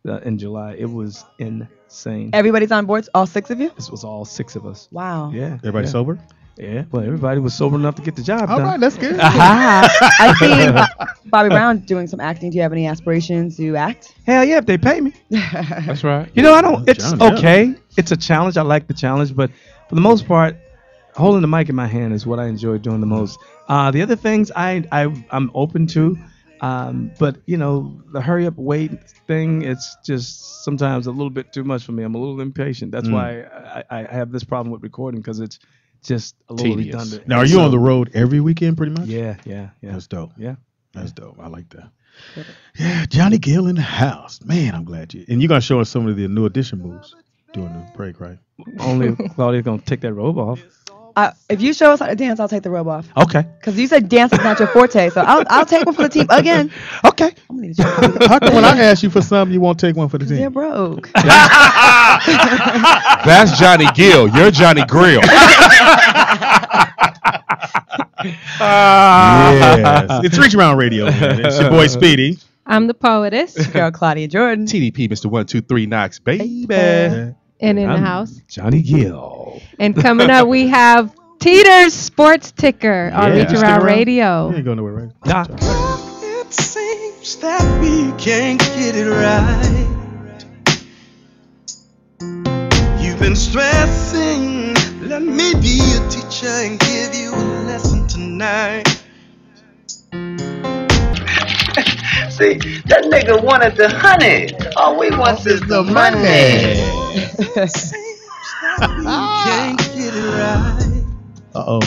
in July. It was insane. Everybody's on board, all 6 of you? This was all 6 of us. Wow. Yeah. Everybody sober? Yeah. Well, everybody was sober enough to get the job All done. right, that's good. I see Bobby Brown doing some acting. Do you have any aspirations to act? Hell yeah, if they pay me. That's right. You know, I don't. It's okay. It's a challenge. I like the challenge, but for the most part, holding the mic in my hand is what I enjoy doing the most. The other things I'm open to, but you know, the hurry up wait thing, it's just sometimes a little bit too much for me. I'm a little impatient. That's why I have this problem with recording, because it's just a little Tedious. redundant. Now, are you on the road every weekend pretty much? Yeah. That's dope. Yeah. That's dope. I like that. Yeah, Johnny Gill in the house. Man, I'm glad you. And you're going to show us some of the New Edition moves during the break, right? Only if Claudia's going to take that robe off. If you show us how to dance, I'll take the robe off. Okay. Because you said dance is not your forte, so I'll take one for the team again. Okay. I'm gonna need to How come when I ask you for something, you won't take one for the team? They're broke. That's Johnny Gill. You're Johnny Grill. Yes. It's Reach Around Radio, man. It's your boy Speedy. I'm the poetess. Girl Claudia Jordan. TDP, Mr. 123 Knox, baby. And in the I'm house. Johnny Gill. And coming up, we have Teeter's Sports Ticker on Reach Stick Around around. Radio. You ain't going nowhere, right? Nah. It seems that we can't get it right. You've been stressing. Let me be a teacher and give you a lesson tonight. See, that nigga wanted the honey. All we want is the money. Can't get it right. Uh-oh.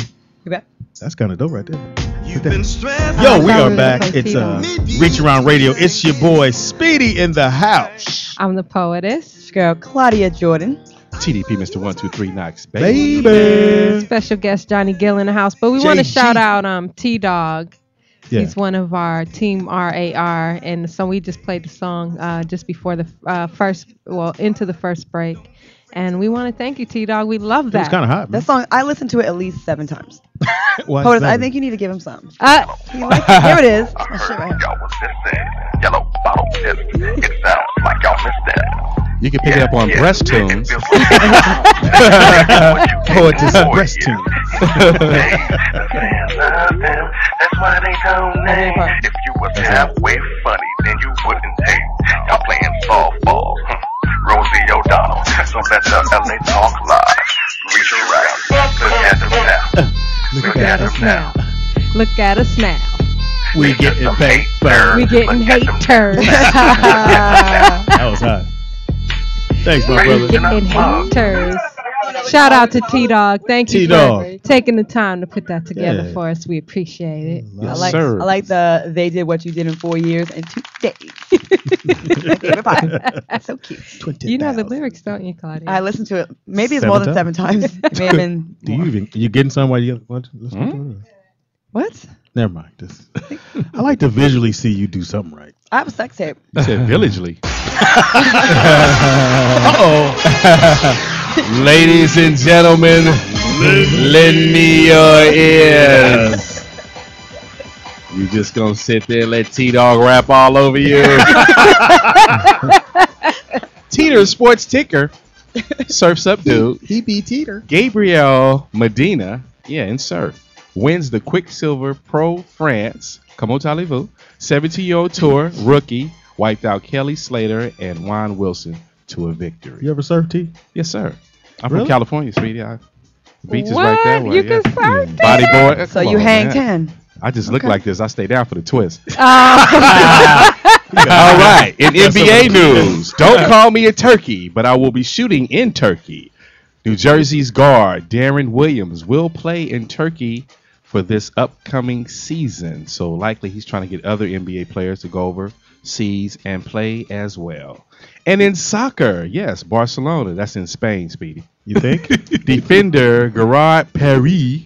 You bet. That's kind of dope right there. You've been stressing. Yo, we thought are we were back. gonna It's play Reach Around Radio. It's your boy Speedy in the house. I'm the poetess. Girl Claudia Jordan. TDP, Mr. 123 Knox, Baby. Special guest Johnny Gill in the house. But we want to JG. shout out T-Dog. Yeah. He's one of our team RAR, and so we just played the song just before the into the first break, and we want to thank you, T-Dog. We love that. It was kind of hot, man. That song, I listened to it at least 7 times. Why POTUS, I seven? think you need to give him some. He likes it. Here it is. Oh, shit, right here. Y'all was missing. Yellow bottle tip. It sounds like y'all missed that. You can pick it up on breast tunes. Poetess breast tunes. That's why they don't name. If you was halfway funny, then you wouldn't hate. Y'all playing softball. Rosie O'Donnell. So let the LA talk live. Reach around. Look at them now. Look at us now. Look at us now. We getting paper. We getting haters. That was hot. Thanks, my brother. Getting haters. Shout out to T-Dog. Thank you T-Dog. for taking the time to put that together Yeah. for us. We appreciate it. Yes, I sir. like the they did what you did in 4 years and 2 days. My favorite part. That's so cute. You know the lyrics, don't you, Claudia? I listened to it. Maybe it's more than 7 times. It may have been. Do you getting some while you what? What? Never mind. I like to visually see you do something right. I have a sex tape. You said villagely. Ladies and gentlemen, lend me your ears. You just gonna sit there and let T-Dog rap all over you? Teeter Sports Ticker. Surf's up, dude. He be Teeter. Gabriel Medina, in surf, wins the Quicksilver Pro France, Como Talez-vous, 17-year-old tour rookie, wiped out Kelly Slater and Juan Wilson. to a victory. You ever served tea? Yes, sir. I'm Really? from California, sweetie. The beach is What? right there. You can serve Body boy. So Come you on, hang man. 10. I just look Okay. like this. I stay down for the twist. Oh. All right. In NBA news, don't call me a turkey, but I will be shooting in Turkey. New Jersey's guard Darren Williams will play in Turkey for this upcoming season. So likely he's trying to get other NBA players to go overseas and play as well. And in soccer, yes, Barcelona. That's in Spain, Speedy. You think? Defender Gerard Paris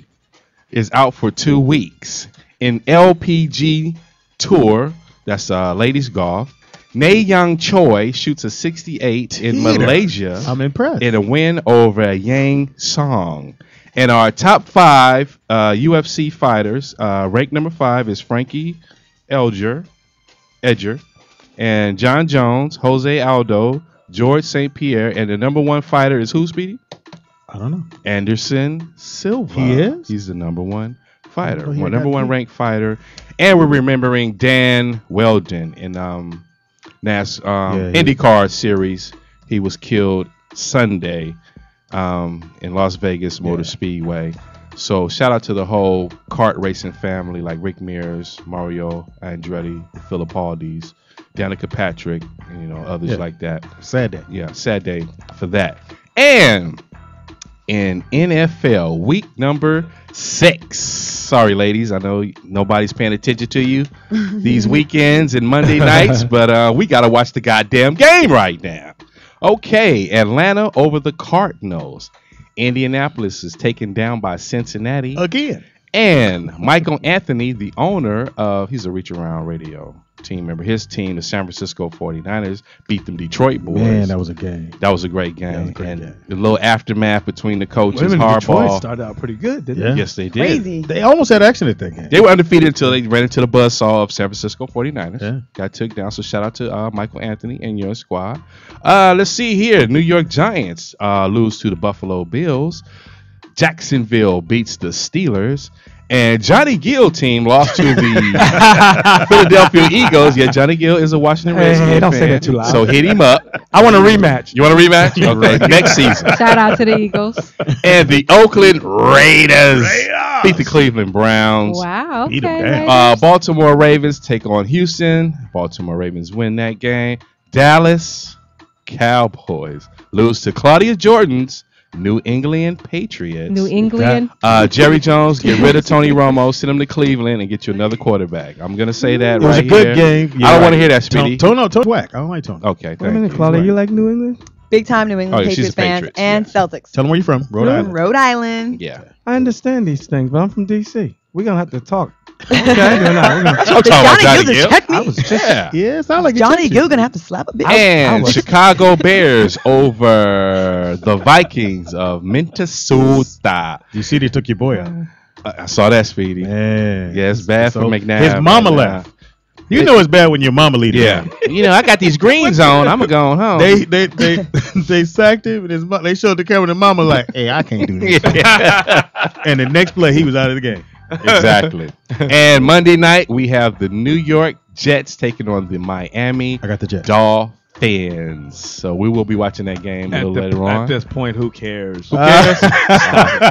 is out for 2 weeks. In LPG Tour, that's ladies golf, Nae Young Choi shoots a 68 in Malaysia. I'm impressed. In a win over Yang Song. And our top 5 UFC fighters, ranked number 5 is Frankie Edgar, and John Jones, Jose Aldo, George St. Pierre, and the number 1 fighter is who, Speedy? I don't know. Anderson Silva. He is? He's the number 1 fighter, Oh, he number got 1 beat. ranked fighter. And we're remembering Dan Weldon in IndyCar series. He was killed Sunday in Las Vegas Motor Speedway. So shout out to the whole kart racing family, like Rick Mears, Mario Andretti, Filippaldis, Danica Patrick, and others like that. Sad day. Yeah, sad day for that. And in NFL week number 6. Sorry, ladies, I know nobody's paying attention to you these weekends and Monday nights, but we got to watch the goddamn game right now. Okay, Atlanta over the Cardinals. Indianapolis is taken down by Cincinnati. Again. And Michael Anthony, the owner of, he's a Reach Around Radio team member. His team, the San Francisco 49ers, beat them Detroit boys. Man, that was a game. That was a great game. That was a great And game. the little aftermath between the coaches, Women in Detroit Harbaugh. started out pretty good, didn't Yeah. Yes, they did. Crazy. They almost had action at that game. They were undefeated until they ran into the buzzsaw of San Francisco 49ers. Yeah. Got took down. So shout out to Michael Anthony and your squad. Let's see here. New York Giants lose to the Buffalo Bills. Jacksonville beats the Steelers. And Johnny Gill team lost to the Philadelphia Eagles. Yeah, Johnny Gill is a Washington Redskins don't fan. say that too loud. So hit him up. I want a rematch. You want a rematch? Okay, next season. Shout out to the Eagles. And the Oakland Raiders beat the Cleveland Browns. Wow. Beat 'em Okay. down. ladies. Baltimore Ravens take on Houston. Baltimore Ravens win that game. Dallas Cowboys lose to Claudia Jordan's New England Patriots. New England. Jerry Jones, get rid of Tony Romo, send him to Cleveland, and get you another quarterback. I'm gonna say that It was right a good here. game. I don't want to hear that, Speedy. Tony whack. I don't like Tony. Okay, Wait a thank minute, you. Claudia, you like New England? Big time New England Oh, yeah, she's Patriots a fans Patriots, and Celtics. Tell them where you're from. Rhode Really? Island. Rhode Island. Yeah. I understand these things, but I'm from D.C. We're going to have to talk. Okay? No, we're gonna, I'm talking about Johnny Johnny Gill Gill. check me. I was just, Yeah. Yeah, it sounds like Johnny Gill gonna have to slap a bitch. And Chicago Bears over the Vikings of Minnesota. You see, they took your boy out. I saw that, Speedy. Man. Yeah, it's bad for McNabb. His mama right now. left. You know it's bad when your mama leaves. Yeah. I got these greens on. I'm going home. They they sacked him and his they showed the camera and the mama like, hey, I can't do this. And the next play he was out of the game. Exactly. And Monday night we have the New York Jets taking on the Miami I got the Jets. Dolphins. So we will be watching that game a little later on. at this point, who cares? Who cares?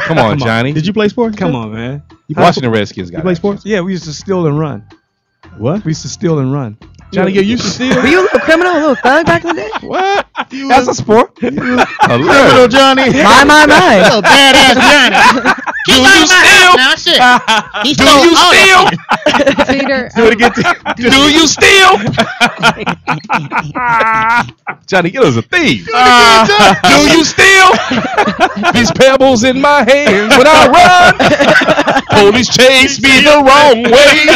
Come on, Johnny. Did you play sports? Come on, man. Washington Redskins got You play it. sports? Yeah, we used to steal and run. What? We used to steal and run. Johnny, you used to steal? Were you a little criminal, a little thug back in the day? What? That's a sport. Criminal Johnny. My. Little badass Johnny. Do you steal? Now shit. He Do stole you all that steal? Peter, Do it again. Do you steal? Johnny Gill is a thief. Do you steal? These pebbles in my hands when I run. Police chase me the wrong way.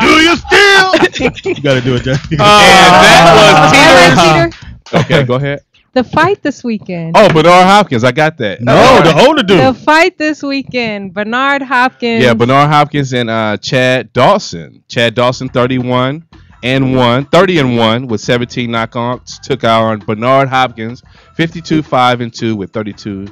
Do you steal? You got to do it, Johnny. And that was Peter, Peter. Okay, go ahead. the fight this weekend. Oh, Bernard Hopkins. I got that. No, the older dude. The fight this weekend. Bernard Hopkins. Yeah, Bernard Hopkins and Chad Dawson. Chad Dawson, 31, and 1, 30-1 with 17 knockouts. Took on Bernard Hopkins, 52-5-2 with 32.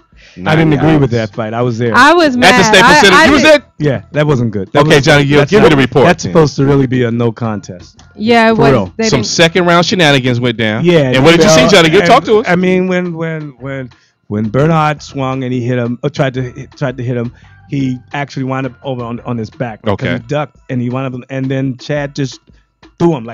I didn't agree with that fight. I was there. I was mad. At the Staples Center. You was there? Yeah, that wasn't good. Okay, Johnny, give me the report. That's then. supposed to really be a no contest. Yeah, it For was. real. They Some didn't- second round shenanigans went down. Yeah. And what did you see, Johnny? You talk to us. I mean, when Bernard swung and he hit him, or tried to hit him, he actually wound up over on his back. Okay. He ducked and he wound up, and then Chad just threw him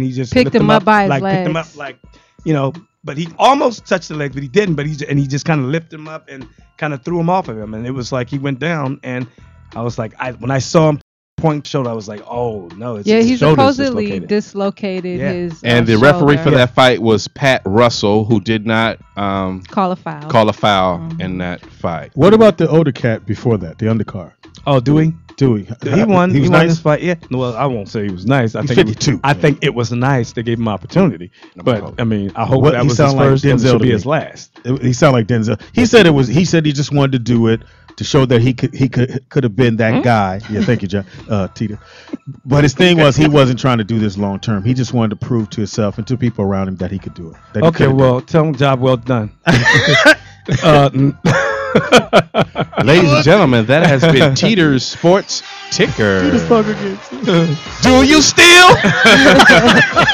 He just picked lifted him up by his like picked him up legs. like, but he almost touched the leg, but he didn't. But he just kind of lifted him up and kind of threw him off of him, and it was like he went down. And I was like, when I saw him point shoulder, I was like, oh no, it's Yeah, his he shoulder's supposedly dislocated. dislocated Yeah. his. And the referee shoulder. for that fight was Pat Russell, who did not Call a foul. call a foul in that fight. What about the older cat before that, the undercard? Oh, Dewey? Dewey. He won. He was won nice. this fight. Yeah. Well, I won't say he was nice. I He's think it was- 52. I think it was nice. They gave him opportunity. But I mean, I hope What- that he was his sound like first and it Denzel should be to his me. last. He sounded like Denzel. He said it was. He said he just wanted to do it to show that he could have been that guy. Yeah, thank you, John. Tita. But his thing was he wasn't trying to do this long term. He just wanted to prove to himself and to people around him that he could do it. that he Okay, could've well, tell him job well done. Ladies and gentlemen, that has been Teeter's Sports Ticker. Do you steal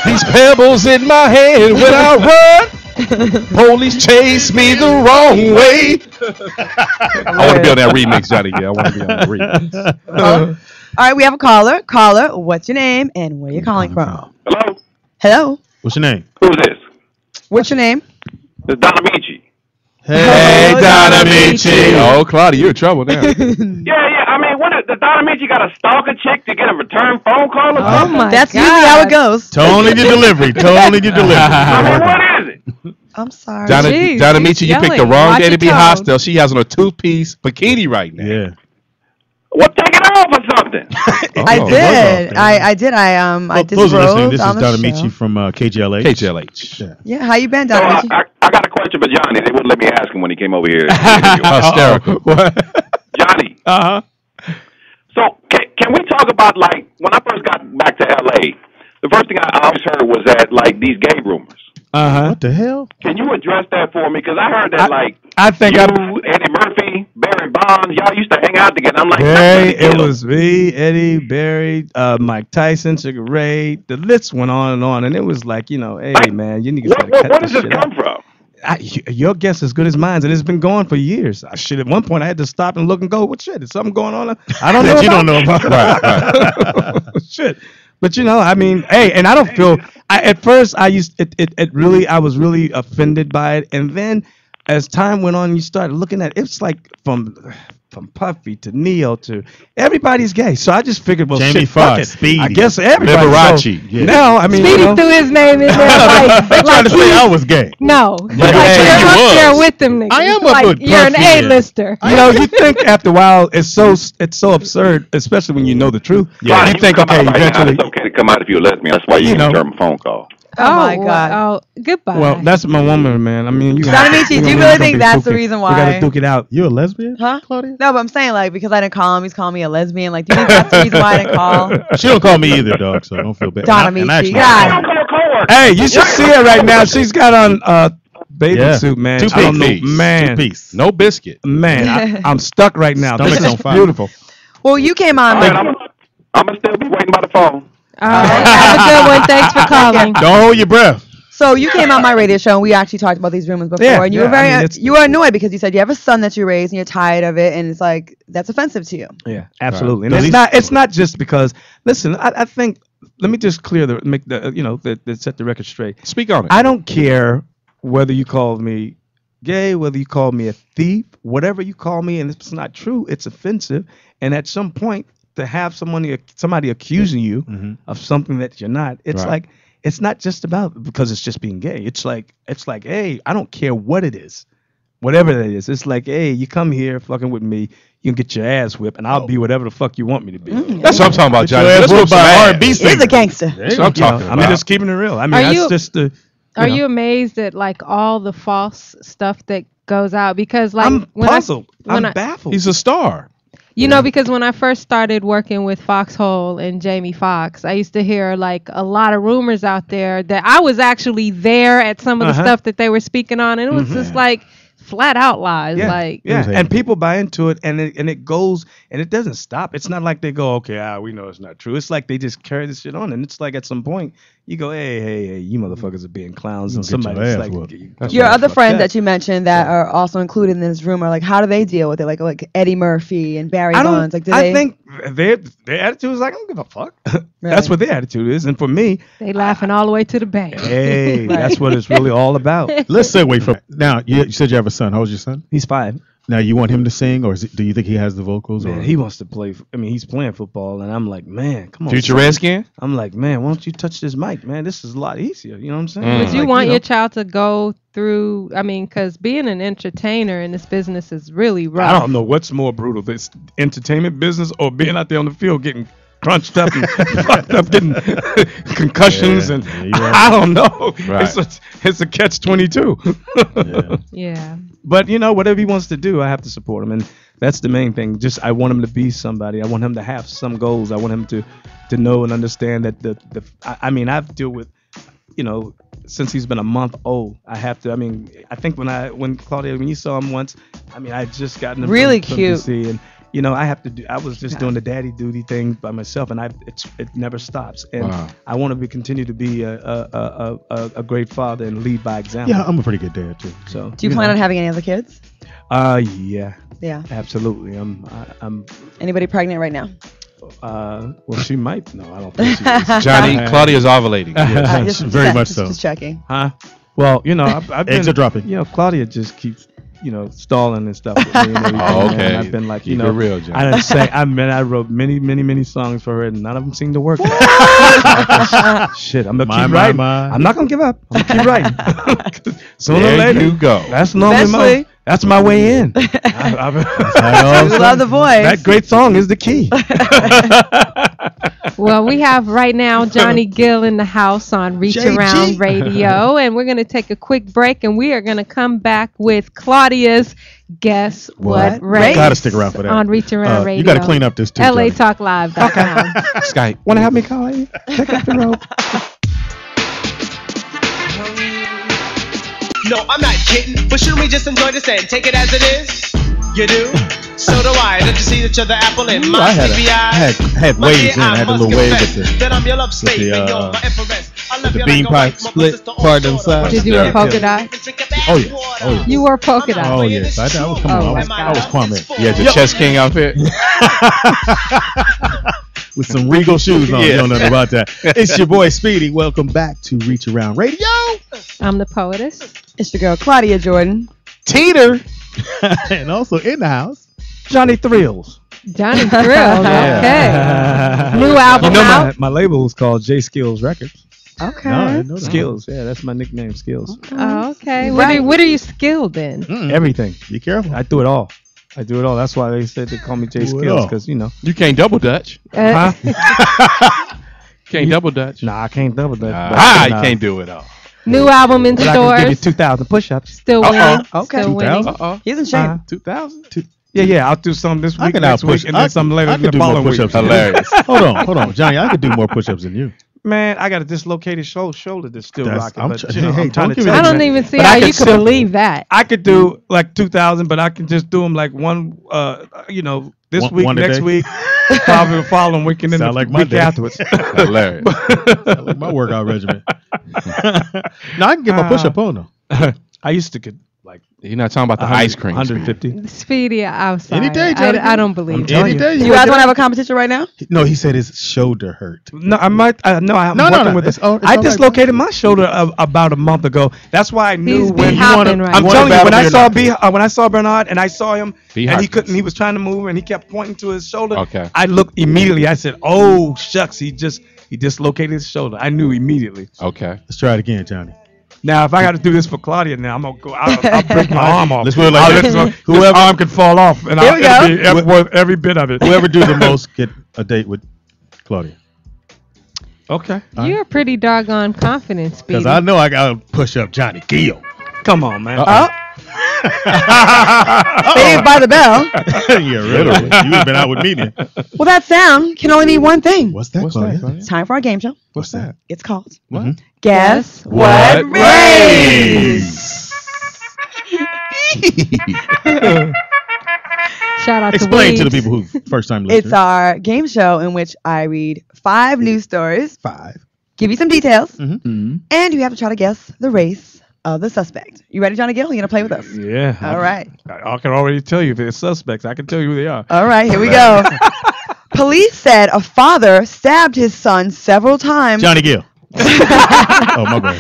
these pebbles in my hand when I run? Police chase me the wrong way. I want to be on that remix, Johnny. Yeah, I want to be on that remix. All right, we have a caller. Caller, what's your name and where you calling from? Hello? Hello. What's your name? Who's this? What's your name? It's Don Amici. Hey, Don Amici. Oh, Claudia, you're in trouble now. Yeah. I mean, the Don Amici got to stalk a chick to get a return phone call or Oh something? my That's God. usually how it goes. Tone in your delivery. Tone in your delivery. I mean, what is it? I'm sorry. Don Jeez, Amici, you picked the yelling. wrong Watch day to your be tone. hostile. She has on a two-piece bikini right now. Yeah. Well, take it off or something. I Oh, did. I did. I For those who are listening, disrobed this is on the Don show. Amici from KGLH. KGLH. Yeah. Yeah, how you been, So, Don Amici? I got a question for Johnny. They wouldn't let me ask him when he came over here. Hysterical. Johnny. Uh-huh. So can we talk about, like, when I first got back to L.A., the first thing I always heard was that, like, these gay rumors. Uh-huh. What the hell? Can you address that for me? Because I heard that, I think you, Eddie Murphy, Barry Bonds, y'all used to hang out together. I'm like, Barry, it was me, Eddie, Barry, Mike Tyson, Sugar Ray. The list went on, and it was like, hey, man, you niggas gotta cut where this does this shit come out. from? Your guess is as good as mine, and it's been going for years. At one point I had to stop and look and go, what shit? Is something going on? I don't know. That you don't know about. Right. Shit. But I mean, hey, and I don't feel. At first, I was really offended by it, and then as time went on, you started looking at it. It's like from Puffy to Neo to everybody's gay. So I just figured, well, Jamie shit, fuck Foxx, it. Speedy, I guess everybody. Liberace. So Yeah. now, I mean, Speedy threw his name in there like, They tried to say I was gay. no. But Like hey, you're he up was. there with them niggas. I am like, up with you're an Puffy and- A-lister. you think after a while it's so absurd, especially when you know the truth. Yeah, You think, okay, eventually. It's okay to come out if you're a lesbian. That's why you can return a phone call. Oh my God. Oh, goodbye. Well, that's my woman, man. I mean, Don Amici, do you really think that's the reason We gotta why? duke it out. You a lesbian? Huh? Claudia? No, but I'm saying, like, because I didn't call him, he's calling me a lesbian. Like, do you think that's the reason why I didn't call? She don't call me either, dog. So don't feel bad. Don And Amici, actually- God. Hey, you should see her right now. She's got on bathing Yeah. suit, man. Two-piece. I don't know, man. Two-piece. No biscuit. Man, I'm stuck right now. Stomach's This on is fire. beautiful. Well, you came on. All right, I'm going to still be waiting by the phone. All right. Have a good one. Thanks for calling. Don't hold your breath. So you came on my radio show, and we actually talked about these rumors before, Yeah, and you yeah, were very I mean, it's- you were annoyed because you said you have a son that you raised, and you're tired of it, and it's like that's offensive to you. Yeah, absolutely. Right. And it's not just because. Listen, I think. Let me just make the set the record straight. Speak on it. I don't care whether you call me gay, whether you call me a thief, whatever you call me, and if it's not true, it's offensive. And at some point, to have somebody accusing you of something that you're not, it's Right. like it's not just about because it's just being gay. It's like, hey, I don't care what it is, whatever that is. It's like, hey, you come here fucking with me, you can get your ass whipped, and I'll be whatever the fuck you want me to be. That's what I'm talking about, Johnny. Your ass Let's whip whipped some by ass. R&B He's a gangster. That's what I'm talking I'm about. just keeping it real. I mean, Are that's you- just the. Are you amazed at like all the false stuff that goes out? Because like I'm when puzzled. when I'm baffled. He's a star. You know, because when I first started working with Foxhole and Jamie Foxx, I used to hear like a lot of rumors out there that I was actually there at some of the stuff that they were speaking on, and it was just like flat out lies. And people buy into it, and it goes, and it doesn't stop. It's not like they go, okay, we know it's not true. It's like they just carry this shit on, and it's like at some point you go, hey, you motherfuckers are being clowns, and somebody's like, your other friends that you mentioned that are also included in this room are like, how do they deal with it? Like Eddie Murphy and Barry Bonds. Like, I think their attitude is like, I don't give a fuck. That's what their attitude is, and for me, they laughing all the way to the bank. Hey, that's what it's really all about. Let's segue from now. You said you have a son. How old's your son? He's 5. Now, you want him to sing, or do you think he has the vocals? Man, or he wants to play. I mean, he's playing football, and I'm like, man, come on. Future Redskin? I'm like, man, why don't you touch this mic, man? This is a lot easier. You know what I'm saying? Would you want your child to go through, I mean, because being an entertainer in this business is really rough. I don't know what's more brutal, this entertainment business or being out there on the field getting crunched up and fucked up, getting concussions, and I don't know. Right. It's a catch-22. Yeah. But you know, whatever he wants to do, I have to support him, and that's the main thing. Just I want him to be somebody. I want him to have some goals. I want him to know and understand that I mean, I've dealt with, you know, since he's been a month old. I have to. I mean, I think when Claudia, when you saw him once, I mean, I just gotten him really from cute. DC, and you know, I have to do. I was just doing the daddy duty thing by myself, and it never stops. And I want to continue to be a great father and lead by example. Yeah, I'm a pretty good dad too. So, do you plan on having any other kids? Yeah. Yeah. Absolutely. I'm. Anybody pregnant right now? Well, she might. No, I don't think she is. Johnny, Claudia's ovulating. Yes, very much so. Just checking. Huh? Well, you know, I've been, eggs are dropping. You know, Claudia just keeps, you know, stalling and stuff with me and everything. Okay. And I've been like, you Keep know, it real, Johnny. I didn't say. I wrote many songs for her, and none of them seem to work. Shit, I'm gonna keep writing. I'm not gonna give up. I'm gonna keep writing. Sooner or later, you go. That's normally that's my way in. We love the voice. That great song is the key. Well, we have right now Johnny Gill in the house on Reach Around Radio, and we're going to take a quick break, and we are going to come back with Claudia's Guess What Race. Gotta stick around for that. On Reach Around Radio. You got to clean up this too. LATalkLive.com. Skype. Want to have me call you? Pick up the rope. No, I'm not kidding, but shouldn't we just enjoy this and take it as it is? You do? So do I. Don't you see each other apple in my sleepy eyes? had waves in. I had a little wave with that I'm your love slave and you're my empress. I love you bean like pipe split part inside. Did you wear polka dot? Oh yeah. You wore polka dot. Oh yes. I was I was Kwame. Yeah, the Chess King outfit. With some regal shoes on. You don't know about that. It's your boy Speedy. Welcome back to Reach Around Radio. I'm the poetess. It's your girl Claudia Jordan. Teeter. And also in the house, Johnny Thrills. Johnny Thrills. Okay. New album out. My label is called J Skills Records. Okay. No, I didn't know that. Skills. Yeah, that's my nickname. Skills. Oh, okay. What are you skilled in? Everything. Be careful. I do it all. That's why they said they call me J Skills, because you know You can't double dutch. Huh? Can't double dutch. Nah, I can't double that. You can't do it all. New album in But I can give you stores. 2,000 push-ups. Still winning. Okay. Still winning. 2,000? He's in shape. 2,000? Yeah. I'll do some this I week, can next week, and then some later I the could do more following week. push-ups. Hilarious. Hold on, Johnny. I could do more push-ups than you. Man, I got a dislocated shoulder that's still rocking. But, hey, I'm trying to don't give tell me I you, don't man. even see But how I you can could still- believe that. I could do like 2,000, but I can just do them like one, this week, one a next day? week, probably the following week, and then Sound the like week Monday. afterwards. Hilarious. Sound like my workout regimen. No, I can get my push-up on though. I used to get like You're not talking about the ice cream. 150. Speedy outside. Any day, Johnny. I don't believe it. Any day. You guys want to have a competition right now? No, he said his shoulder hurt. No, I might. I'm No, working with it's this. all- it's I all dislocated my shoulder about a month ago. That's why I knew He's when. hopping right I'm now. telling you, when I battle saw when I saw Bernard and I saw him and he Hopkins. couldn't, he was trying to move and he kept pointing to his shoulder. Okay. I looked immediately. I said, "Oh shucks, he dislocated his shoulder." I knew immediately. Okay. Let's try it again, Johnny. Now, if I got to do this for Claudia, now I'm gonna go. I'll break my arm off. Let's put it like this. Whoever Whoever- arm could fall off, and Here we it'll be worth every bit of it. Whoever do the most get a date with Claudia. Okay. You're pretty doggone confident, Speedy. Because I know I got to push up Johnny Gill. Come on, man. Saved by the bell. Yeah, literally. You would have been out with me then. Well, that sound can only mean one thing. What's that, Claudia? It's time for our game show. What's that? It's called What? Guess What Race? Shout out Explain to to the people who first time listeners. It's our game show in which I read 5 news stories, 5. give you some details, Mm-hmm. and you have to try to guess the race of the suspect. You ready, Johnny Gill? You gonna play with us? Yeah. All right. I can already tell you if it's suspects. I can tell you who they are. All right, here we go. Police said a father stabbed his son several times, Johnny Gill. Oh, my bad.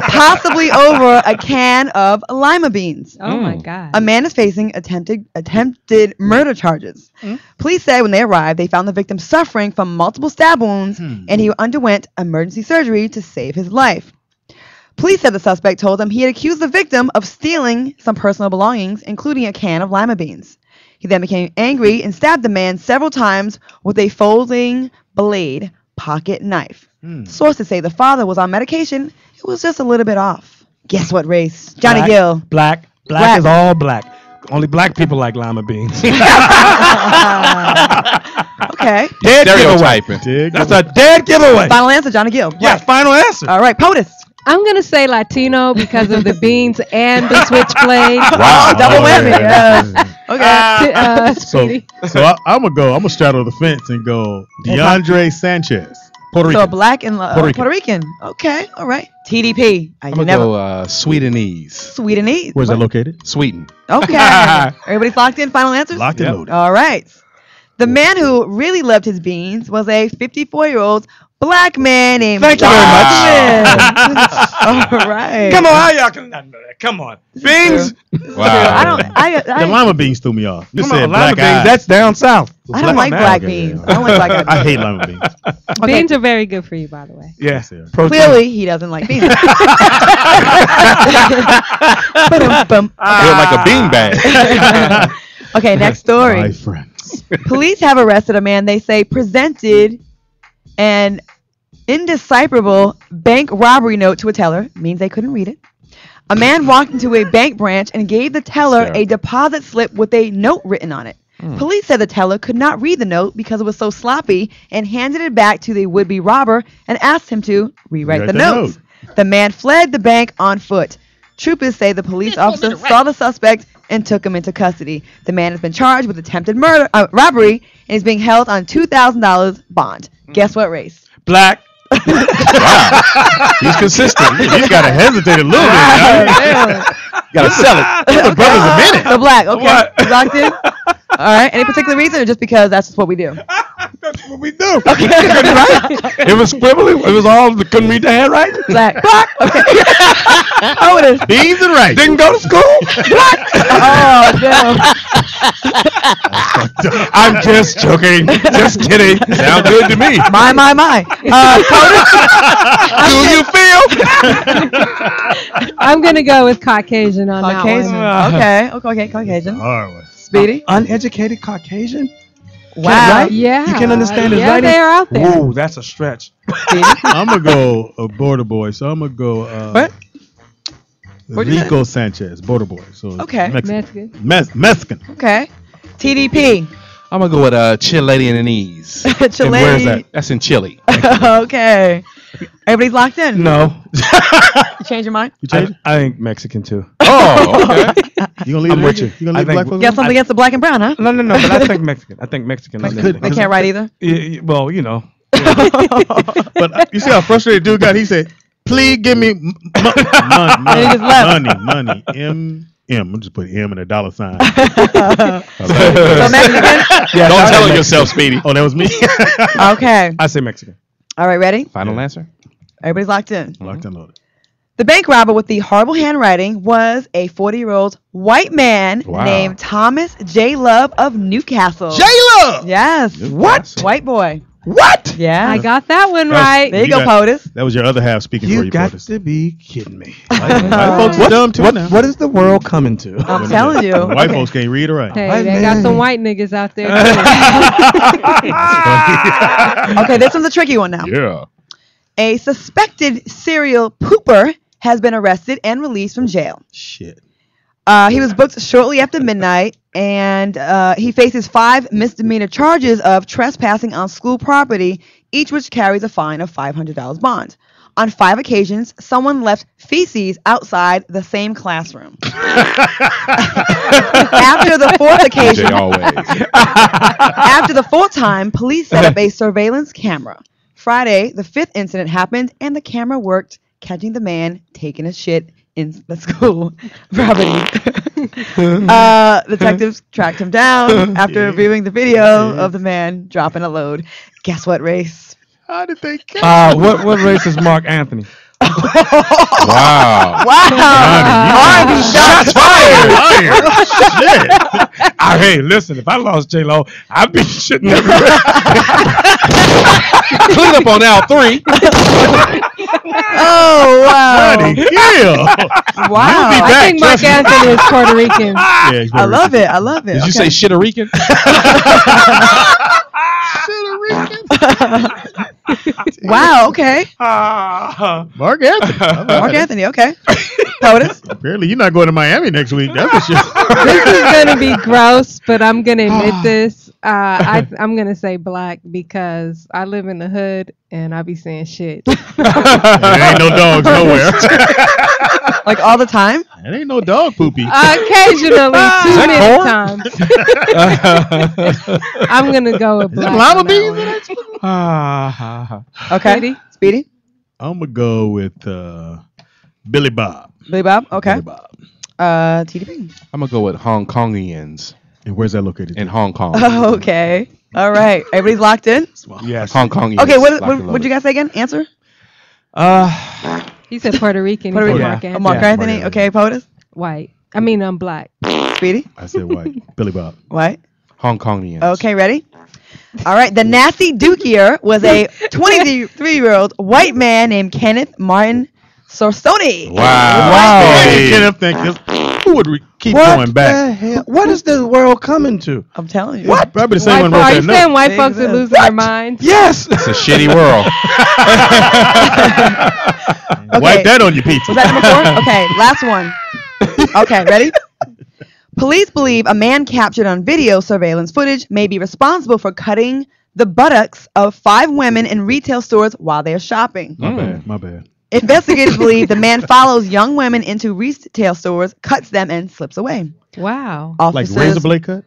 possibly over a can of lima beans. Oh my God. A man is facing attempted murder charges. Police said when they arrived, they found the victim suffering from multiple stab wounds, and he underwent emergency surgery to save his life. Police said the suspect told them he had accused the victim of stealing some personal belongings, including a can of lima beans. He then became angry and stabbed the man several times with a folding blade pocket knife. Sources say the father was on medication. It was just a little bit off. Guess what race? Johnny Black, Gill. Black. Black is all black. Only black people like lima beans. Okay. Dead Stereotyping. giveaway. That's a dead giveaway. Final answer, Johnny Gill. Yeah, final answer. All right, POTUS. I'm gonna say Latino because of the beans and the switchblade. Wow. Double whammy. Yeah. Yes. Okay. So I'm gonna straddle the fence and go DeAndre Sanchez, Puerto So Rican. black and Puerto Rican. Okay. All right. TDP. I'm gonna go Sweetenese. Sweetenese. Where's that located? Sweden. Okay. Everybody's locked in. Final answers. Locked and loaded. All right. The man who really loved his beans was a 54-year-old black man named. Thank you very much. All right. Come on, how y'all can not know that? Come on. Beans. Wow. The lima beans threw me off. You Come said on, black lima beans. eyes. That's down south. I don't like black beans. I don't like black eyes. I hate lima beans. Beans are very good for you, by the way. Yeah. Clearly, he doesn't like beans. Ba-dum-bum. Built like a beanbag. Okay, next story. My friends. Police have arrested a man they say presented an indecipherable bank robbery note to a teller. Means they couldn't read it. A man walked into a bank branch and gave the teller a deposit slip with a note written on it. Police said the teller could not read the note because it was so sloppy and handed it back to the would-be robber and asked him to rewrite the notes. The man fled the bank on foot. Troopers say the police officer saw the suspect and took him into custody. The man has been charged with attempted robbery and is being held on $2,000 bond. Guess what race? Black. Wow. He's consistent. He's got to hesitate a little bit. Got to sell it. The brother's a minute. The black. Okay. Locked in? All right. Any particular reason or just because that's just what we do? That's what we do. Okay. Right? It was squibbling. It was all couldn't read the handwriting. Black. Black. Okay. Oh, it is. Beans and rice. Didn't go to school. Black. Oh, no. I'm just joking. Just kidding. Sound good to me. My. Do you feel? I'm gonna go with Caucasian on Caucasian. that one. Okay. Caucasian. Hard one. Speedy. Uneducated Caucasian? Wow. Right? Yeah. You can understand his yeah, writing? they're out there. Ooh, that's a stretch. I'm gonna go a border boy. So I'm gonna go. What? What'd you Rico Sanchez, border boy. So Okay. Mexican. Mexican. Mexican. Okay. TDP. I'm gonna go with Chileanese. Chile. And where's that? That's in Chile. Okay. Everybody's locked in. No. You change your mind? You change it? I think Mexican too. Oh, okay. You gonna leave I'm it with in? you. You gonna I leave think- black folks? Got something against the black and brown, huh? No, but I think Mexican. I think Mexican. on could- They this. can't write either. Well, you know. But you see how frustrated dude got? He said, "Please give me And he just left. money. I'm just put M and a dollar sign." So Mexican? Yeah, Don't I tell think yourself, Speedy. Oh, that was me. Okay. I say Mexican. All right, ready? Final answer. Everybody's locked in. Locked and loaded. The bank robber with the horrible handwriting was a 40-year-old white man Wow. named Thomas J. Love of Newcastle. Love. Yes. What? White boy. What? Yeah. I got that one That's- right. There you go, got- POTUS. That was your other half speaking for You you, got POTUS. to be kidding me. White folks are dumb too now. What is the world coming to? I'm telling you. White folks can't read or write. Hey, they got some white niggas out there. Too. Okay, this one's a tricky one now. Yeah. A suspected serial pooper has been arrested and released from jail. Shit. He was booked shortly after midnight, and he faces 5 misdemeanor charges of trespassing on school property, each which carries a fine of $500 bond. On 5 occasions, someone left feces outside the same classroom. After the 4th occasion, after the 4th time, police set up a surveillance camera. Friday, the 5th incident happened, and the camera worked, catching the man taking a shit in the school property. Detectives tracked him down after viewing the video of the man dropping a load. Guess what race? How did they catch What race is Mark Anthony? Wow. R&B Shots fired! Shit. Hey, listen, if I lost J-Lo, I'd be shitting everywhere. Clean up on L3. Oh, wow. Bloody hell. Wow. I think Mark Anthony is Puerto Rican. Yeah, he's I love it. I love it. Did you say Shitterican? Wow, okay. Mark Anthony. Mark Anthony, okay. POTUS. Apparently, you're not going to Miami next week. That's for sure. This is gonna be gross, but I'm gonna admit this. I'm gonna say black because I live in the hood and I be saying shit. There ain't no dogs nowhere. Like all the time? It ain't no dog poopy. Occasionally, too many corn? times. I'm gonna go with black. Lima on that beans one. Okay. Speedy? I'm going to go with Billy Bob. Billy Bob? Okay. Billy Bob. TDP. I'm going to go with Hong Kongians. And where's that located? In Hong Kong. Okay. All right. Everybody's locked in? Yes. Hong Kongians. Okay, what'd you guys say again? Answer? He said Puerto Rican. Puerto He said Rican. Mark Anthony. Mark Anthony. Okay, POTUS? White. I mean, I'm black. Speedy? I said white. Billy Bob. White? Hong Kongians. Okay, ready? All right. The nasty dookier was a 23-year-old white man named Kenneth Martin Sorsoni. Wow. Hey, Kenneth, thank you. Who would keep going back? What is this world coming to? I'm telling you. What? Probably the same one wrote Are you that saying note. white folks are losing their minds? Yes. It's a shitty world. Wipe that on your pizza. Was that number 4? Okay, last one. Okay, ready? Police believe a man captured on video surveillance footage may be responsible for cutting the buttocks of 5 women in retail stores while they are shopping. My bad. Investigators believe the man follows young women into retail stores, cuts them, and slips away. Wow. Like razor blade cut?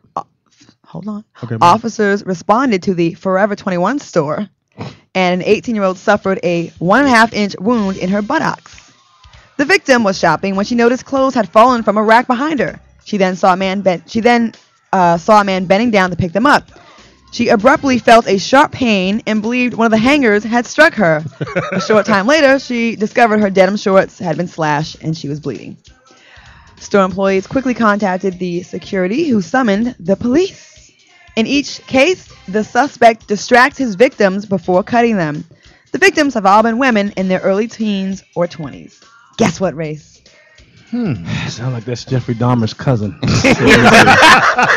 Hold on. Okay. Officers responded to the Forever 21 store, and an 18-year-old suffered a 1.5-inch wound in her buttocks. The victim was shopping when she noticed clothes had fallen from a rack behind her. She then saw a man bending down to pick them up. She abruptly felt a sharp pain and believed one of the hangers had struck her. A short time later, she discovered her denim shorts had been slashed and she was bleeding. Store employees quickly contacted the security, who summoned the police. In each case, the suspect distracts his victims before cutting them. The victims have all been women in their early teens or 20s. Guess what race? Sound like that's Jeffrey Dahmer's cousin.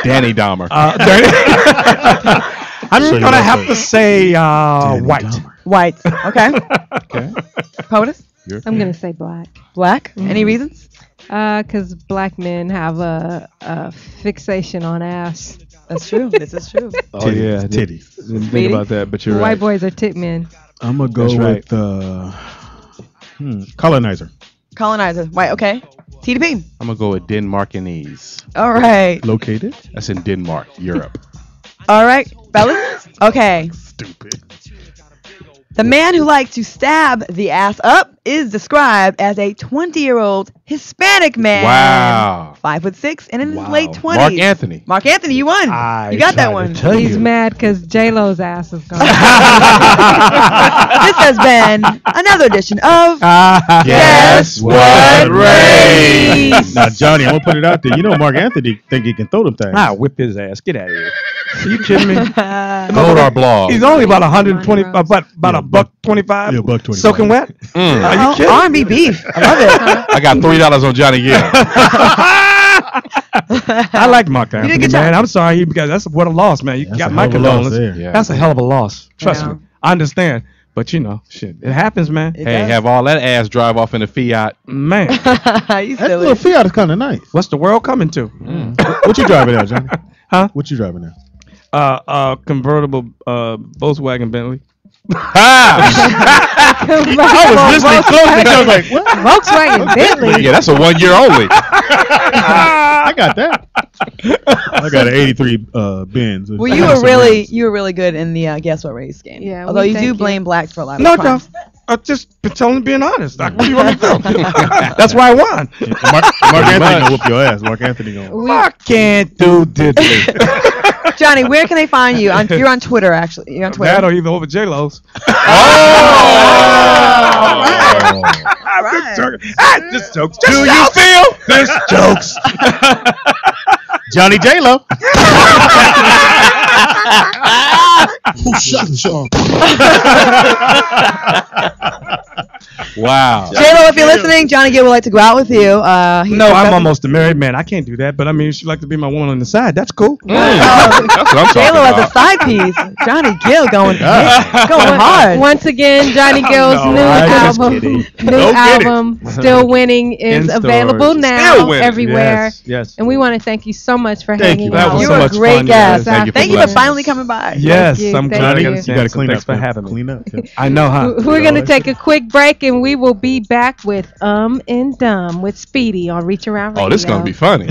Danny Dahmer. I'm just gonna have to say white. White. Okay. Okay. POTUS? I'm gonna say black. Black. Any reasons? Because black men have a fixation on ass. That's true. This is true. Oh yeah, Titties. Didn't think about that, but you're White right. boys are tit men. I'm going to go That's with colonizer. Colonizer. White. Okay. TDP. I'm going to go with Denmarkinese. All right. Located? That's in Denmark, Europe. All right, fellas. Okay. Stupid. The man who likes to stab the ass up is described as a 20-year-old Hispanic man. Wow. 5'6" and in his late 20s. Mark Anthony. Mark Anthony, you won. You got that one. He's mad because J-Lo's ass is gone. This has been another edition of Guess What Race? Now, Johnny, I'm going to put it out there. You know Mark Anthony think he can throw them things. Ah, whip his ass. Get out of here. Are you kidding me? Go to our blog. He's only about 120, about a buck 25. Yeah, buck 25. Soaking wet. Are you kidding? R&B beef. I love it. I got $3 on Johnny Gill. I like Mark Anthony, good man. job. I'm sorry, because that's what a loss, man. You That's got a my hell of a loss condolences. there. Yeah. That's a hell of a loss. Trust Yeah. me. I understand. But you know, shit, it happens, man. Hey, have all that ass drive off in a Fiat. Man, You That silly. little Fiat is kind of nice. what's the world coming to? What you driving now, Johnny? Huh? What you driving now? Convertible Volkswagen Bentley. I was listening closely. I was like, what? Volkswagen Bentley. Yeah, that's a 1 year only. I got that. I got an '83 Benz. Well, you were really good in the Guess What Race game. Yeah, Although we you thank do you. blame blacks for a lot of No, crimes. I'm just being honest. Like, what do you want me to do? That's why I won. Mark Anthony gonna whoop your ass. Mark Anthony gonna. I can't do diddly. Johnny, where can they find you? You're on Twitter, actually. You're on Twitter. That or either over J-Lo's. All right. Just jokes. Do you feel this jokes? Johnny J-Lo. Who shot Sean? Wow. J-Lo, if you're listening, Johnny Gill would like to go out with you. No, I'm almost a married man. I can't do that. But I mean, if she'd like to be my woman on the side, that's cool. That's what I'm talking J-Lo as a about. side piece. Johnny Gill going hard. Once again, Johnny Gill's No, new I'm just album, kidding. new Go get it. album, Still Winning, is In stores. available Still now winning. everywhere. Yes. And we want to thank you so much for Thank hanging you. That out. was You so were a much great fun, guest. you guys. Thank you for blessing finally coming by. Yes, Thank you, I'm thank glad you. I You got to clean Thanks up. for having me. Clean up. Yeah. I know, huh? We're going to take a quick break and we will be back with and Dumb with Speedy on Reach Around Radio. Oh, this is going to be funny.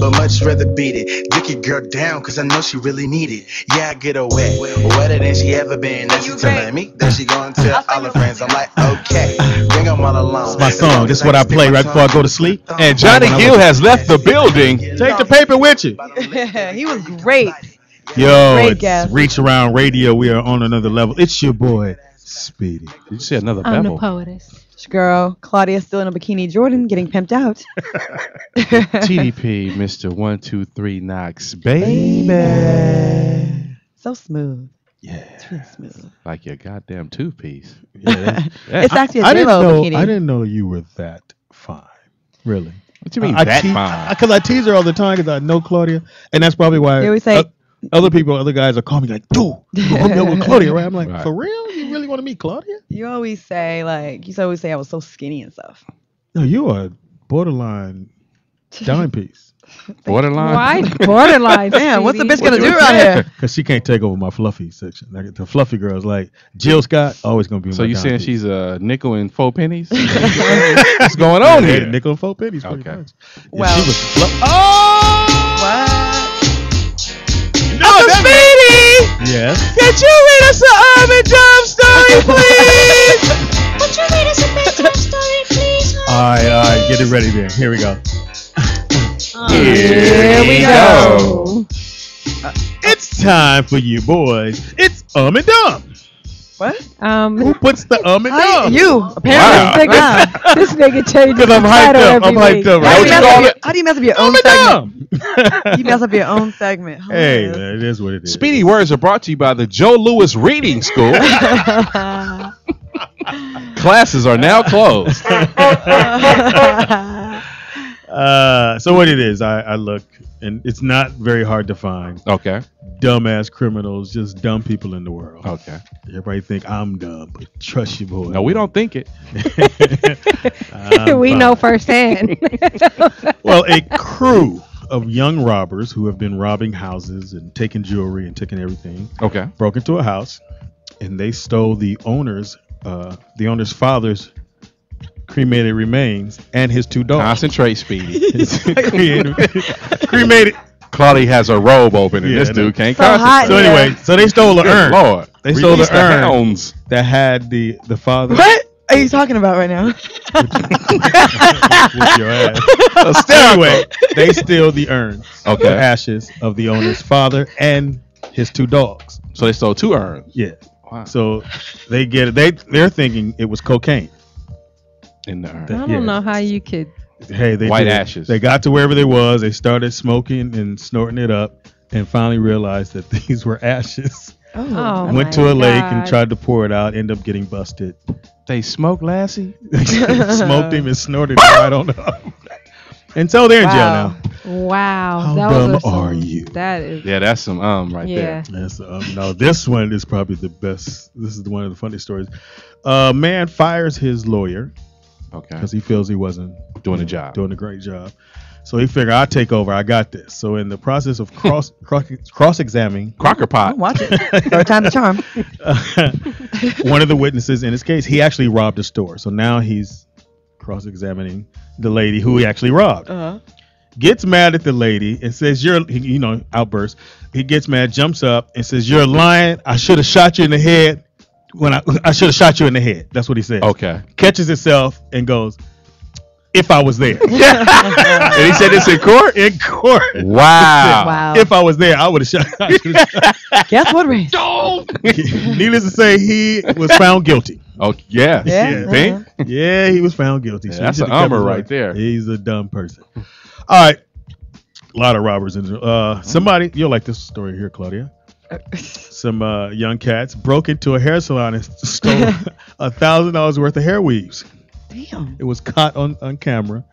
but much rather beat it. Dick your girl down, cause I know she really need it. Yeah, I get her wet, wetter than she ever been. Now she telling me that she gonna tell all her friends. I'm like, okay, bring them all along. It's my song. This is what I play right before I go to sleep. And Johnny Gill has left the building. Take the paper with you. He was great. Yo, Great it's guest. Reach Around Radio. We are on another level. It's your boy, Speedy. Did you say another I'm the bevel? poetess. Girl, Claudia still in a bikini Jordan getting pimped out. TDP, Mr. 123 Knox, baby. So smooth. Yeah. It's really smooth. Like your goddamn two-piece. Yeah, It's actually a I didn't J-Lo know. bikini. I didn't know you were that fine. Really. What do you mean that fine? Because I tease her all the time because I know Claudia, and that's probably why. They always say- other guys are calling me like, dude, you hook me up with Claudia, right? I'm like, Right. for real? You really want to meet Claudia? You always say I was so skinny and stuff. No, you are borderline dime piece. Borderline? Why borderline? Damn, what's the Speedy? bitch gonna do around here? Because she can't take over my fluffy section. Like, the fluffy girls, like Jill Scott, always gonna be. So my you dime saying piece. she's a nickel and 4 pennies? What's going on Yeah, here? nickel and 4 pennies. pretty Okay. much. Yeah, Well- she was What? Oh, Speedy! yes. Could you read us an Urban Jump story, please? Would you read us a bedtime story, please? All right, get it ready then. Here we go. Here we go. It's time for you boys. It's and Dumb. What? Who puts the and Dumb? You, apparently. Wow. This nigga changes Because I'm his hyped title up. every I'm hyped week. up. Right? How do you mess up your own and segment? Dumb. You mess up your own segment. Hey, Hilarious. man, it is what it is. Speedy Words are brought to you by the Joe Lewis Reading School. Classes are now closed. So what it is, I look, and it's not very hard to find. Okay. Dumbass criminals, just dumb people in the world. Okay. Everybody think I'm dumb, but trust you, boy. No, we don't think it. We I'm know fine. firsthand. Well, a crew of young robbers who have been robbing houses and taking jewelry and taking everything Okay. broke into a house, and they stole the owner's father's cremated remains and his 2 dogs. Concentrate, Speedy. Cremated. Claudia has a robe open, and Yeah, this no. dude can't So hot concentrate. So anyway, so they stole the Good urn. Lord. They stole Release the urn hounds. that had the father. What are you talking about right now? With your ass. Anyway, they steal the urn. Okay. The ashes of the owner's father and his 2 dogs. So they stole 2 urns. Yeah. Wow. So they get it. They're thinking it was cocaine. In the urn. I don't know how you could. Hey, they White did. ashes. They got to wherever they was. They started smoking and snorting it up, and finally realized that these were ashes. Oh, Went my to a lake and God. tried to pour it out. Ended up getting busted. They smoke Lassie? Smoked him and snorted it right on up. And so they're in jail now. Wow. How those dumb some- are you? That is. Yeah, that's some right Yeah. there. Yes, no, this one is probably the best. This is one of the funny stories. Man fires his lawyer Okay. because he feels he wasn't Doing a job. doing a great job. So he figured, I'll take over. I got this. So in the process of cross-examining Crocker pot. Watch it. Third time's a charm. one of the witnesses in his case, he actually robbed a store. So now he's cross-examining the lady who he actually robbed. Uh-huh. Gets mad at the lady and says, outburst. He gets mad, jumps up and says, "You're lying. I should have shot you in the head when I should have shot you in the head." That's what he said. Okay. Catches himself and goes, "If I was there." And he said this in court? In court. Wow. Wow. If I was there, I would have shot. Guess what, Ray? Needless to say, he was found guilty. Oh, yeah. Yeah. Think? Yeah, he was found guilty. Yeah, So that's he an should have kept umber his right word. there. He's a dumb person. All right. A lot of robbers in there. Somebody, you'll like this story here, Claudia. Some young cats broke into a hair salon and stole $1,000 worth of hair weaves. Damn. It was caught on camera.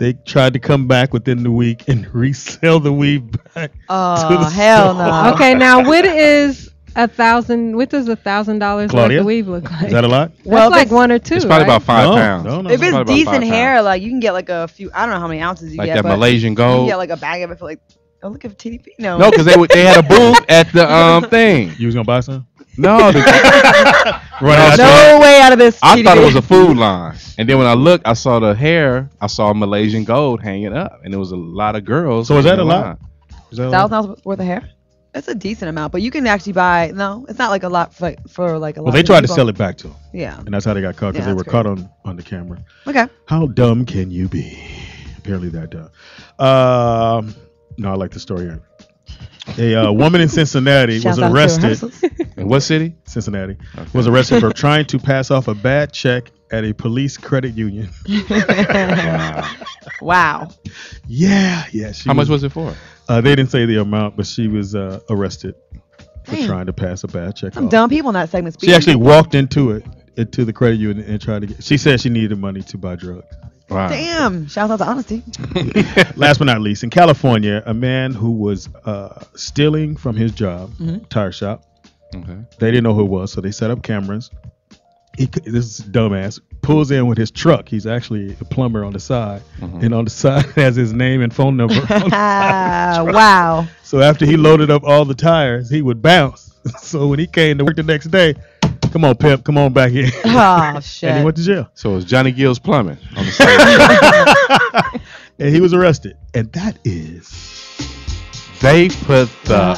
They tried to come back within the week and resell the weave back. Oh, to the hell store. no. Okay, now what is what does $1,000 worth Claudia? of weave look like? Is that a lot? That's Well, if like it's- 1 or 2. It's probably right? about 5 pounds. No. If Probably it's about decent 5 hair, pounds. like you can get like a few. I don't know how many ounces you Like get. that but Malaysian You can gold. get like a bag of it for like. Oh, look at TDP. No. No, because they had a booth at the thing. You was gonna buy some? No, No way out of this. I thought it was a food line, and then when I looked, I saw the hair. I saw Malaysian gold hanging up, and there was a lot of girls. So is that in a the lot? line. Is that a lot? $1,000 worth of hair. That's a decent amount, but you can actually buy. No, it's not like a lot for like a lot. Well, they of tried to people. sell it back to him. Yeah. And that's how they got caught because Yeah, they were that's caught on the camera. Okay. How dumb can you be? Apparently that dumb. No, I like the story here. A woman in Cincinnati was arrested. In what city? Cincinnati. Was arrested for trying to pass off a bad check at a police credit union. Wow. Yeah. How much was it for? They didn't say the amount, but she was arrested for Damn. trying to pass a bad check Some off. dumb people in that segment. She actually walked into the credit union and tried to get. She said she needed money to buy drugs. Wow. Damn. Shout out to honesty. Last but not least, in California, a man who was stealing from his job, tire shop. Okay. They didn't know who it was, so they set up cameras. This dumbass pulls in with his truck. He's actually a plumber on the side, and on the side has his name and phone number. Wow. So after he loaded up all the tires, he would bounce. So when he came to work the next day, come on, pimp, come on back in. Oh shit. And he went to jail. So it was Johnny Gill's Plumbing on the side. And he was arrested. And that is. They put the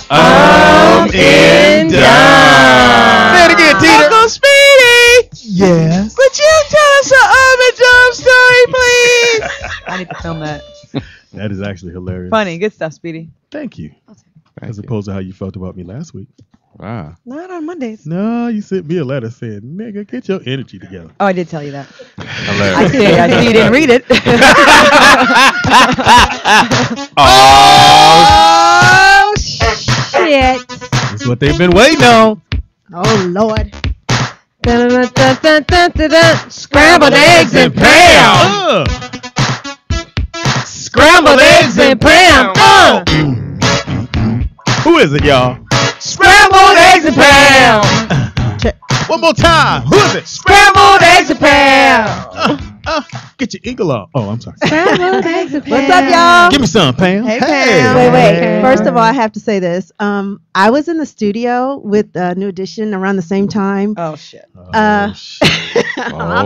in down. Say it again, Tita. Uncle Speedy. Yes. Would you tell us an dumb story, please? I need to film that. That is actually hilarious. Funny. Good stuff, Speedy. Thank you. As opposed to how you felt about me last week. Wow. Not on Mondays. No, you sent me a letter saying, nigga, get your energy together. Oh, I did tell you that. Hilarious. I did. I see you didn't read it. Oh shit! That's what they've been waiting on. Oh Lord! Scrambled eggs and Bam! scrambled eggs and Pam. Who is it, y'all? Scrambled eggs and Pam. One more time. Who is it? Scrambled eggs and Pam. Get your eagle on. Oh, I'm sorry. Scrambled eggs and Pam. What's up, y'all? Give me some, Pam. Hey, Pam. Wait. First of all, I have to say this. I was in the studio with New Edition around the same time. Oh shit. I'm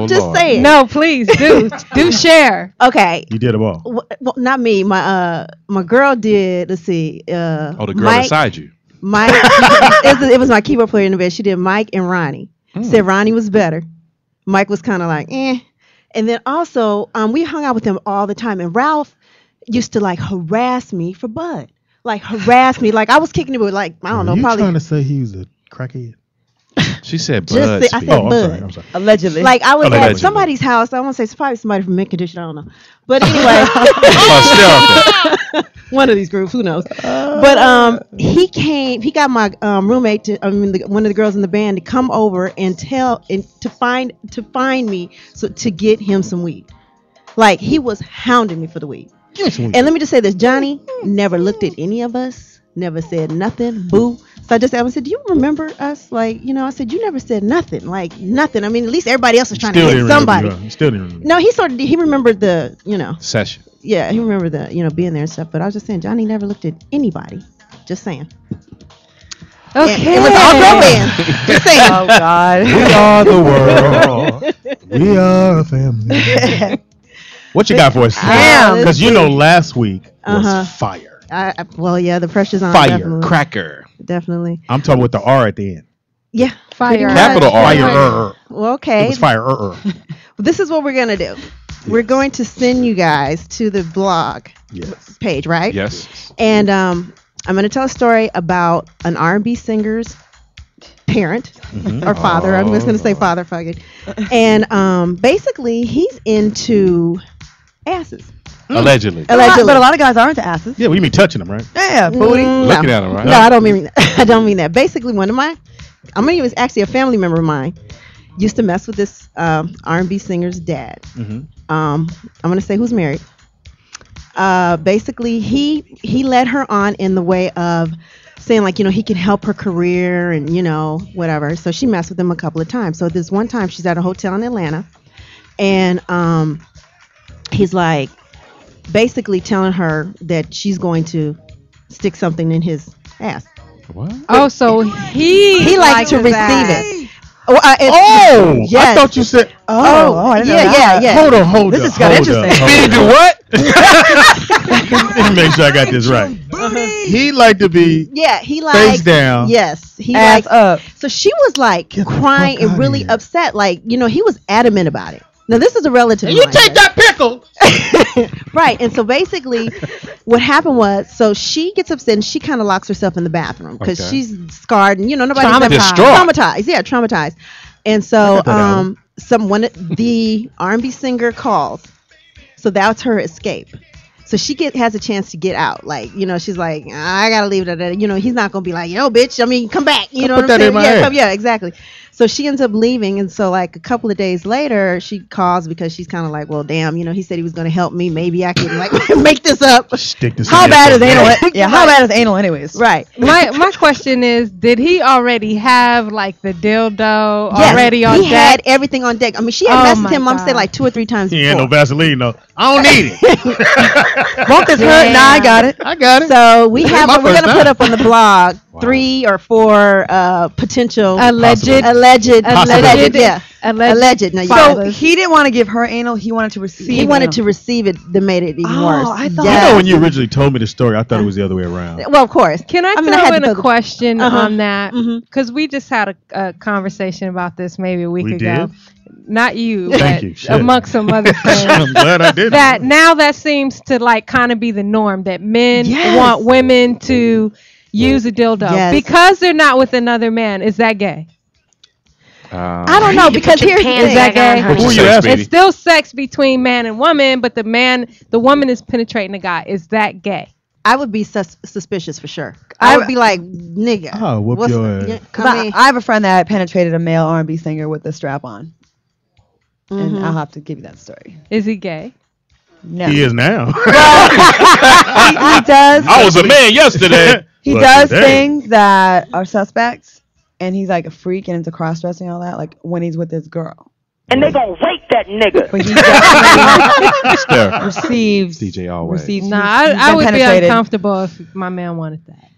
just Lord. saying. No, please do share. Okay. You did them all. Well, not me. My girl did. Let's see. Oh, the girl Mike, beside you. Mike. it was my keyboard player in the bed. She did Mike and Ronnie. Said Ronnie was better. Mike was kind of like, eh. And then also, we hung out with him all the time. And Ralph used to like harass me for Bud. Like harass me. Like I was kicking it with like, I don't know, you probably. trying to say he was a crackhead? She said Just Bud. say- I Speed. said Oh, Bud. I'm sorry. Allegedly. Like I was Allegedly. at somebody's house. I want to say it's probably somebody from Mint Condition. I don't know. But anyway, Hysterical. one of these groups, who knows? But he came. He got my roommate, one of the girls in the band, to come over and to find me to get him some weed. Like he was hounding me for the weed. Give me some weed. And let me just say this: Johnny never looked at any of us. Never said nothing. Boo. So I just asked him, I said, do you remember us? Like, I said, you never said nothing. Like, nothing. I mean, at least everybody else was trying to hit somebody. Still didn't remember. No, he remembered the, Session. yeah, he remembered the, being there and stuff. But I was just saying, Johnny never looked at anybody. Just saying. Okay. It was all girl band. Just saying. Oh God. We are the world. We are a family. What you got for us? Damn. Because last week was fire. Well, yeah, the pressure's on. Fire. Definitely. Cracker. Definitely. I'm talking with the R at the end. Yeah. Fire. Capital R. Fire. Well, okay. It was fire. This is what we're going to do. We're going to send you guys to the blog Yes. page, right? Yes. And I'm going to tell a story about an R&B singer's parent or father. I'm just going to say father, fuck it. And basically, he's into asses. Allegedly. But a lot of guys aren't into asses. Yeah, well, you mean touching them, right? Yeah, booty. Looking at him, right? No, I don't mean that. I don't mean that. Basically, he was actually a family member of mine. Used to mess with this R&B singer's dad. I'm going to say who's married. Basically, he led her on in the way of saying, like, he can help her career and, whatever. So she messed with him a couple of times. So this one time she's at a hotel in Atlanta and he's like basically telling her that she's going to stick something in his ass. What? Oh, so he likes to his receive ass. it. I yes. thought you said. I didn't know that. yeah. Hold This up. has got interesting. Speedy do what? Let me make sure I got this right. He liked to be. Yeah, he Face likes down. Yes, he Ass likes up. So she was like crying and really upset. Like, he was adamant about it. Now this is a relative. You take that pickle. Right. And so basically what happened was, so she gets upset and she kind of locks herself in the bathroom because Okay. she's scarred and nobody's Traumatized. Traumatized. And so the R&B singer calls. So that's her escape. So she has a chance to get out. Like, she's like, I gotta leave that. He's not gonna be like, bitch, come back. You know put what that I'm in my saying? head. Yeah, exactly. So she ends up leaving, and so like a couple of days later, she calls because she's kind of like, well, damn, he said he was gonna help me. Maybe I can like make this up. Stick this. How in bad your is anal? head. Yeah, how bad is anal, anyways? Right. My question is, did he already have like the dildo already on he deck? had everything on deck. I mean, she had Oh messaged my him, I'm saying God. like 2 or 3 times He ain't no before. Vaseline though. I don't need it. Won't this hurt? Nah, I got it. I got it. So This ain't my we're first gonna put time. up on the blog 3 or 4 potential Alleged. yeah. Alleged. Now, So he didn't want to give her anal. He wanted to receive. he wanted anal. to receive it that made it even Oh, worse. I thought- You know, when you originally told me the story, I thought it was the other way around. Well, of course. Can I I mean, I throw had to in throw a the- question Uh-huh. on that? Mhm. Because we just had a conversation about this maybe a week We ago. did? Not you, Thank but you. Shit. amongst some other friends. I'm glad I did. That now that seems to like kind of be the norm that men Yes. want women to use a dildo Yes. because they're not with another man. Is that gay? I don't know because here's the Is thing. that gay? What you Who say, you asking? Speedy? It's still sex between man and woman, but the woman is penetrating the guy. Is that gay? I would be suspicious for sure. I I would be like, nigga. Oh, whoop your ass. yeah, 'Cause I mean, I have a friend that penetrated a male R&B singer with a strap on, and I'll have to give you that story. Is he gay? No, He is now. he does. I was a man yesterday. He But does today- things that are suspects, and he's like a freak and into cross dressing and all that. Like when he's with his girl, And they gonna rape that nigga. but he definitely Hysterical. receives. DJ always. Receives. Nah, he's I been would be penetrated. uncomfortable if my man wanted that.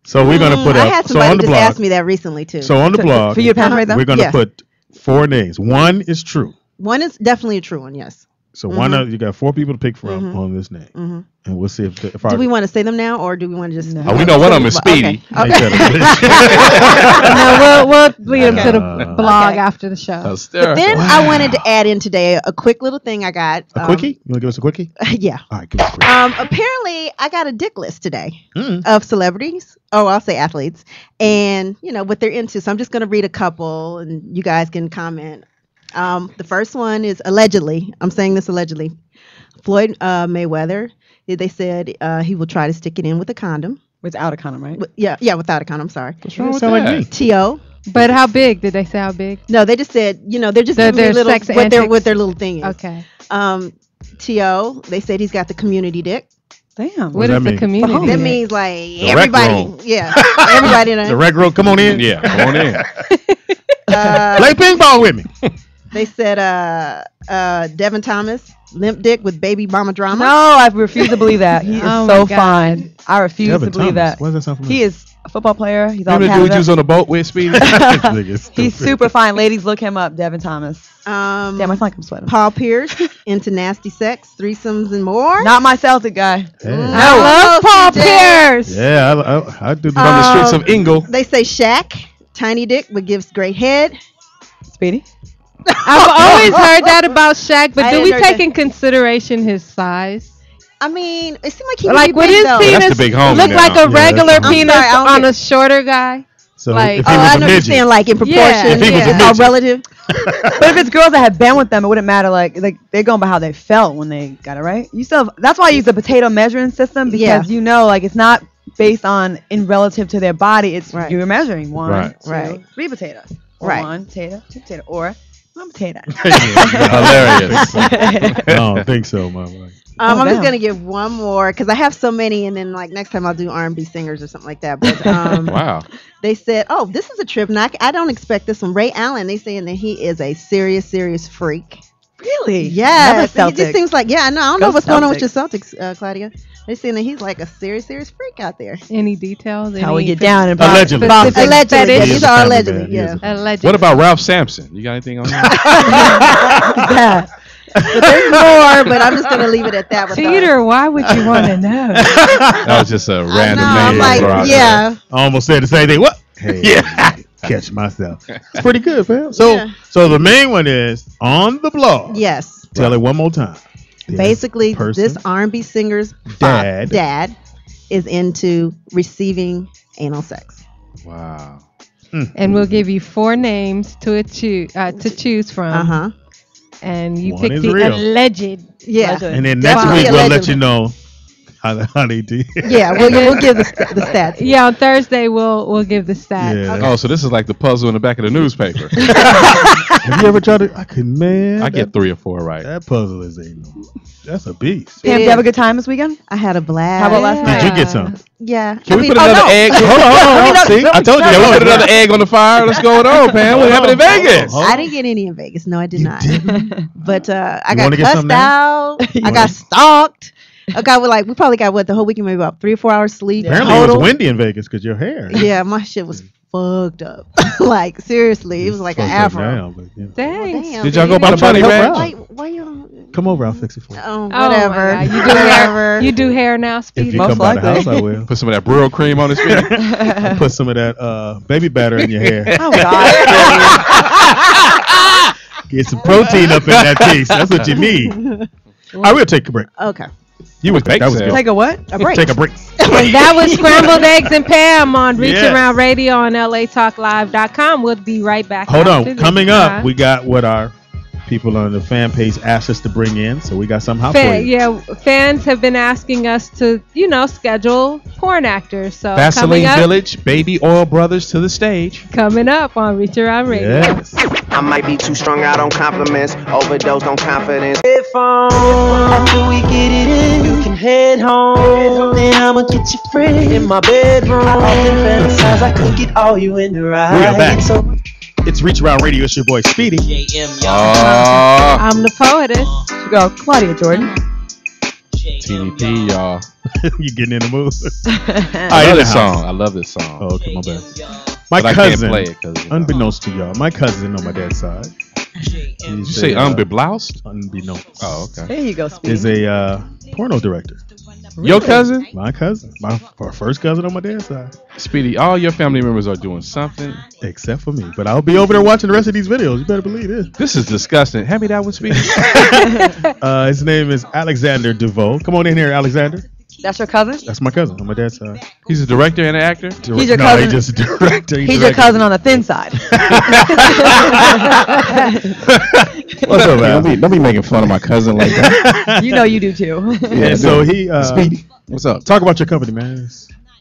So we're gonna put I up. had So somebody on the just blog. ask me that recently too. So on the blog, for you to penetrate them? we're gonna Yeah. put 4 names. One is true. One is definitely a true one, yes. So one of you got 4 people to pick from on this name, Mhm. and we'll see if Do we want to say them now, or do we want to just? No. Oh, we know one of them is Speedy. Ain't that a No, we'll lead him to the Okay. blog Okay. after the show. But Hysterical. then I wanted to add in today a quick little thing I got. A quickie? You want to give us a quickie? Yeah. All right, give us a quickie. Apparently, I got a dick list today Mm. of celebrities. Oh, I'll say athletes, and what they're into. So I'm just going to read a couple, and you guys can comment. The first one is allegedly. I'm saying this allegedly. Floyd Mayweather. They said he will try to stick it in with a condom. Without a condom, right? Yeah, without a condom. Sorry. What's wrong with Sound like that? me. T.O. But how big? Did they say how big? No, they just said they're just Their giving me a little sex what their antics. little thing is. Okay. T.O. They said he's got the community dick. Damn. What that is the mean? community? That dick? means like rec everybody. room. Yeah, everybody. In The rec room, come on in. Yeah, come on in. Play ping pong with me. They said Devin Thomas, limp dick with baby mama drama. No, I refuse to believe that. He is Oh my so God. fine. I refuse Devin to believe Thomas. that. Why does that sound familiar? He is a football player. He's all Remember the dude you was Canada. on the boat with, Speedy? Nigga He's stupid. super fine. Ladies, look him up. Devin Thomas. Damn, I feel like I'm sweating. Paul Pierce into nasty sex, threesomes, and more. Not my Celtic guy. Hey. I love Paul CJ. Pierce. Yeah, I do. From the streets of Ingle. They say Shaq, tiny dick but gives great head. Speedy. I've always heard that about Shaq, but I do didn't we heard take that. in consideration his size? I mean, it seemed like he Like, would would be big, his though. That's penis the big homie look now. like a Yeah, regular that's the homie. penis I'm sorry, I don't on get- a shorter guy? So Like- if Oh, he was I a know what you're midget, saying, like in proportion, If he was a all midget. relative. But if it's girls that have been with them, it wouldn't matter. Like they're going by how they felt when they got it, right? You still. That's why I use the potato measuring system because Yeah. like it's not based on in relative to their body. It's Right. you're measuring one, Right. two, Right. 3 potatoes, or Right. 1 potato, 2 potato, or 1 potato. Hilarious. I don't think so, my boy. I'm damn. just gonna give one more because I have so many, and then like next time I'll do R&B singers or something like that. But Wow. they said, "Oh, this is a trip." And I don't expect this one. Ray Allen. They saying that he is a serious freak. Really? Yes, Another it just Celtic. seems like I don't know Go what's going on with your Celtics, Claudia. They saying that he's like a serious freak out there. Any details? How we Any get down and Allegedly. Allegedly, He is these a are family allegedly, man. He is yeah. a- Allegedly. What about Ralph Sampson? You got anything on that? Yeah. But there's more, but I'm just gonna leave it at that. with Peter, why would you want to know? That was just a random know, name. I'm like, to throw out yeah. I almost said the same thing. What? Hey, Yeah. catch myself. It's pretty good, fam. So, so the main one is on the blog. Yes. Tell it one more time. Basically, person. this R&B singer's Dad. is into receiving anal sex. Wow. And we'll give you 4 names to choose from. Uh-huh. And you One pick is the real. alleged. Yeah. And then next Definitely week we'll let allegedly. you know how they did. Yeah, we'll give the stats. Yeah, on Thursday we'll give the stats. Yeah. Oh, so this is like the puzzle in the back of the newspaper. Have you ever tried to? I could, man. I get 3 or 4 right. That puzzle is that's a beast. Pam, did you have a good time this weekend? I had a blast. How about last night? Did you get some? Yeah. Can we put another egg? Hold on. See, I told you. Can we put another egg on the fire? Let's go on, Pam. What happened in Vegas? I didn't get any in Vegas. No, I did not. But I You got wanna get cussed some now? out. I got stalked. I got we probably got the whole weekend, maybe about 3 or 4 hours sleep. Apparently it was total. windy in Vegas because your hair. Yeah, my shit was fucked up. Like seriously, it was like an Fucked up afro. now, but, yeah. Dang. Damn, Did y'all go dude. by the money, man? Why you? Come over, I'll fix it for you. Oh, Oh, whatever. my God. You do hair. You do hair now, If Speedy. you Most come by the likely. house, I will. Put some of that Bro cream on his feet. I'll put some of that baby batter in your hair. Oh God. Get some protein up in that piece. That's what you need. I will take a break. Okay. You was That was good. Take a what? A break. Take a break. And that was Scrambled Eggs and Pam on Reach Yes. Around Radio on LATalkLive.com. We'll be right back. Hold after on. this. Coming up, we got what our people on the fan page asked us to bring in. So we got something hot for you. Yeah, fans have been asking us to, schedule porn actors. So Vaseline coming up, Village, Baby Oil Brothers to the stage. coming up on Reach Around Radio. Yes. I might be too strung out on compliments, overdosed on confidence. After we get it in, you can head home. Then I'ma get you free in my bedroom. I often fantasize I could get all you in the ride. We are back. It's Reach Around Radio. It's your boy Speedy. I'm the poetess. You go, Claudia Jordan. TVP, y'all. You getting in the mood? I love this song. I love this song. Oh, okay, my bad. My But I can't cousin, play it 'cause, unbeknownst to y'all, my cousin on my dad's side. Did you say unbeknownst? Unbeknownst. Oh, okay. There you go, Speedy. Is a porno director. Your cousin? My cousin. My first cousin on my dad's side. Speedy, all your family members are doing something. Except for me. But I'll be over there watching the rest of these videos. You better believe this. This is disgusting. Hand me that one, Speedy. His name is Alexander DeVoe. Come on in here, Alexander. That's your cousin? That's my cousin on my dad's side. He's a director and an actor? He's your no, cousin. he's just a director. He's your cousin on the thin side. What's up, Al? Don't be making fun of my cousin like that. You know you do too. Yeah, so he Speedy, what's up? Talk about your company, man.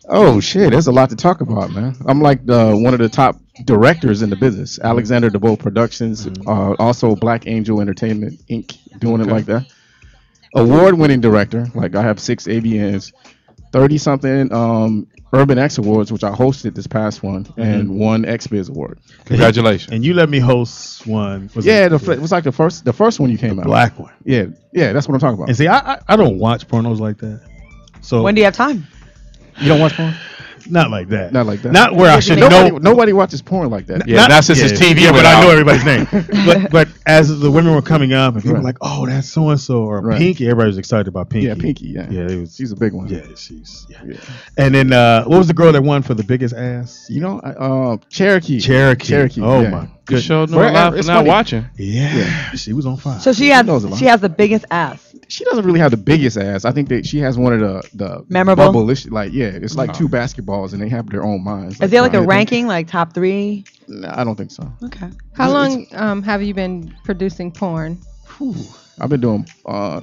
Oh shit, there's a lot to talk about, man. I'm like one of the top directors in the business. Alexander DeVoe Productions, also Black Angel Entertainment Inc. doing it like that. Award-winning director. Like I have 6 AVNs, 30-something Urban X Awards, which I hosted this past one, and 1 XBiz Award. Congratulations. And you let me host one. It was like the first one you came out. Black one. Yeah, that's what I'm talking about. And see, I don't watch pornos like that. So When do you have time? You don't watch porn? Not like that. Not like that. Not where I should know. Nobody watches porn like that. Yeah, not since his TV Yeah, went but I know out. everybody's name. but as the women were coming up, and people were like, "Oh, that's so and so," or Right. Pinky. Everybody was excited about Pinky. Yeah, Pinky. Yeah, Yeah, it was. she's a big one. Yeah, she's. Yeah. And then what was the girl that won for the biggest ass? You know, Cherokee. Cherokee. Oh yeah. my You goodness. showed no love for It's not funny. watching. Yeah, she was on fire. So she knows a lot. has the biggest ass. She doesn't really have the biggest ass. I think that she has one of the Memorable? bubble-ish, like it's like 2 basketballs and they have their own minds. Is there like a Yeah. ranking, like top 3? No, I don't think so. Okay. How long have you been producing porn? I've been doing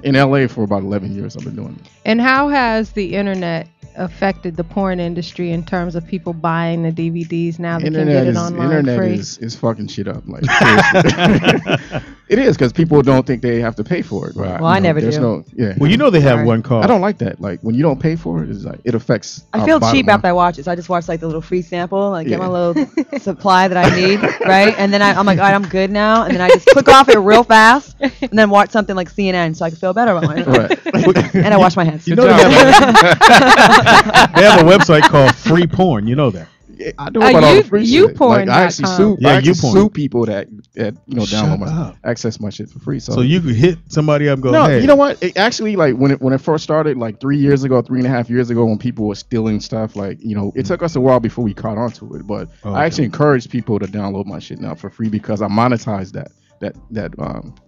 in LA for about 11 years. I've been doing it. And how has the internet affected the porn industry in terms of people buying the DVDs now they can get it online internet free? is fucking shit up. Like seriously. It is because people don't think they have to pay for it. Well, I never there's do. No, yeah. Well, you know they have one called. I don't like that. Like when you don't pay for it, it's like it affects. I our feel bottom cheap line. after I watch it, so I just watch like the little free sample, like get Yeah. my little supply that I need, right? And then I'm like, all right, I'm good now, and then I just click off it real fast, and then watch something like CNN so I can feel better about myself. Right. And I wash my hands. You know they have a website called Free Porn. You know that. I know about all the free shit. Like, I actually sue. Yeah, I actually YouPorn. sue people that download Shut my up. access my shit for free. So you could hit somebody up and go, no, hey. you know what? It actually, like when it first started, like 3 years ago, 3.5 years ago, when people were stealing stuff, like it took us a while before we caught on to it. But I actually encourage people to download my shit now for free because I monetize that.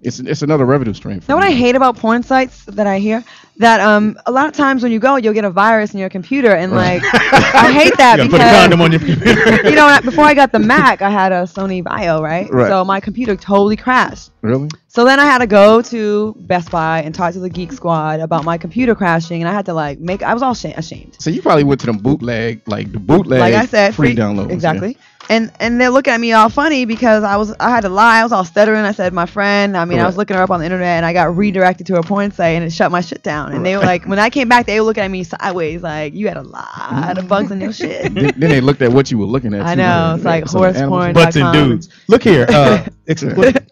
It's another revenue stream. You know what I hate about porn sites that I hear? That a lot of times when you go, you'll get a virus in your computer, and like I hate that You because gotta put a condom on your computer. you know, before I got the Mac, I had a Sony Vaio, right? Right. So my computer totally crashed. Really? So then I had to go to Best Buy and talk to the Geek Squad about my computer crashing, and I had to like I was all ashamed. So you probably went to them bootleg, like the bootleg, Like I said, free downloads. Exactly. Yeah. And they're looking at me all funny because I had to lie. I was all stuttering. I said my friend. I mean, I was looking her up on the internet, and I got redirected to a porn site, and it shut my shit down. And they were like, when I came back, they were looking at me sideways, like you had a lot of bugs in your shit. then they looked at what you were looking at. I too, know, man. it's like Some horse animals. porn. Butts and dudes. Look here. I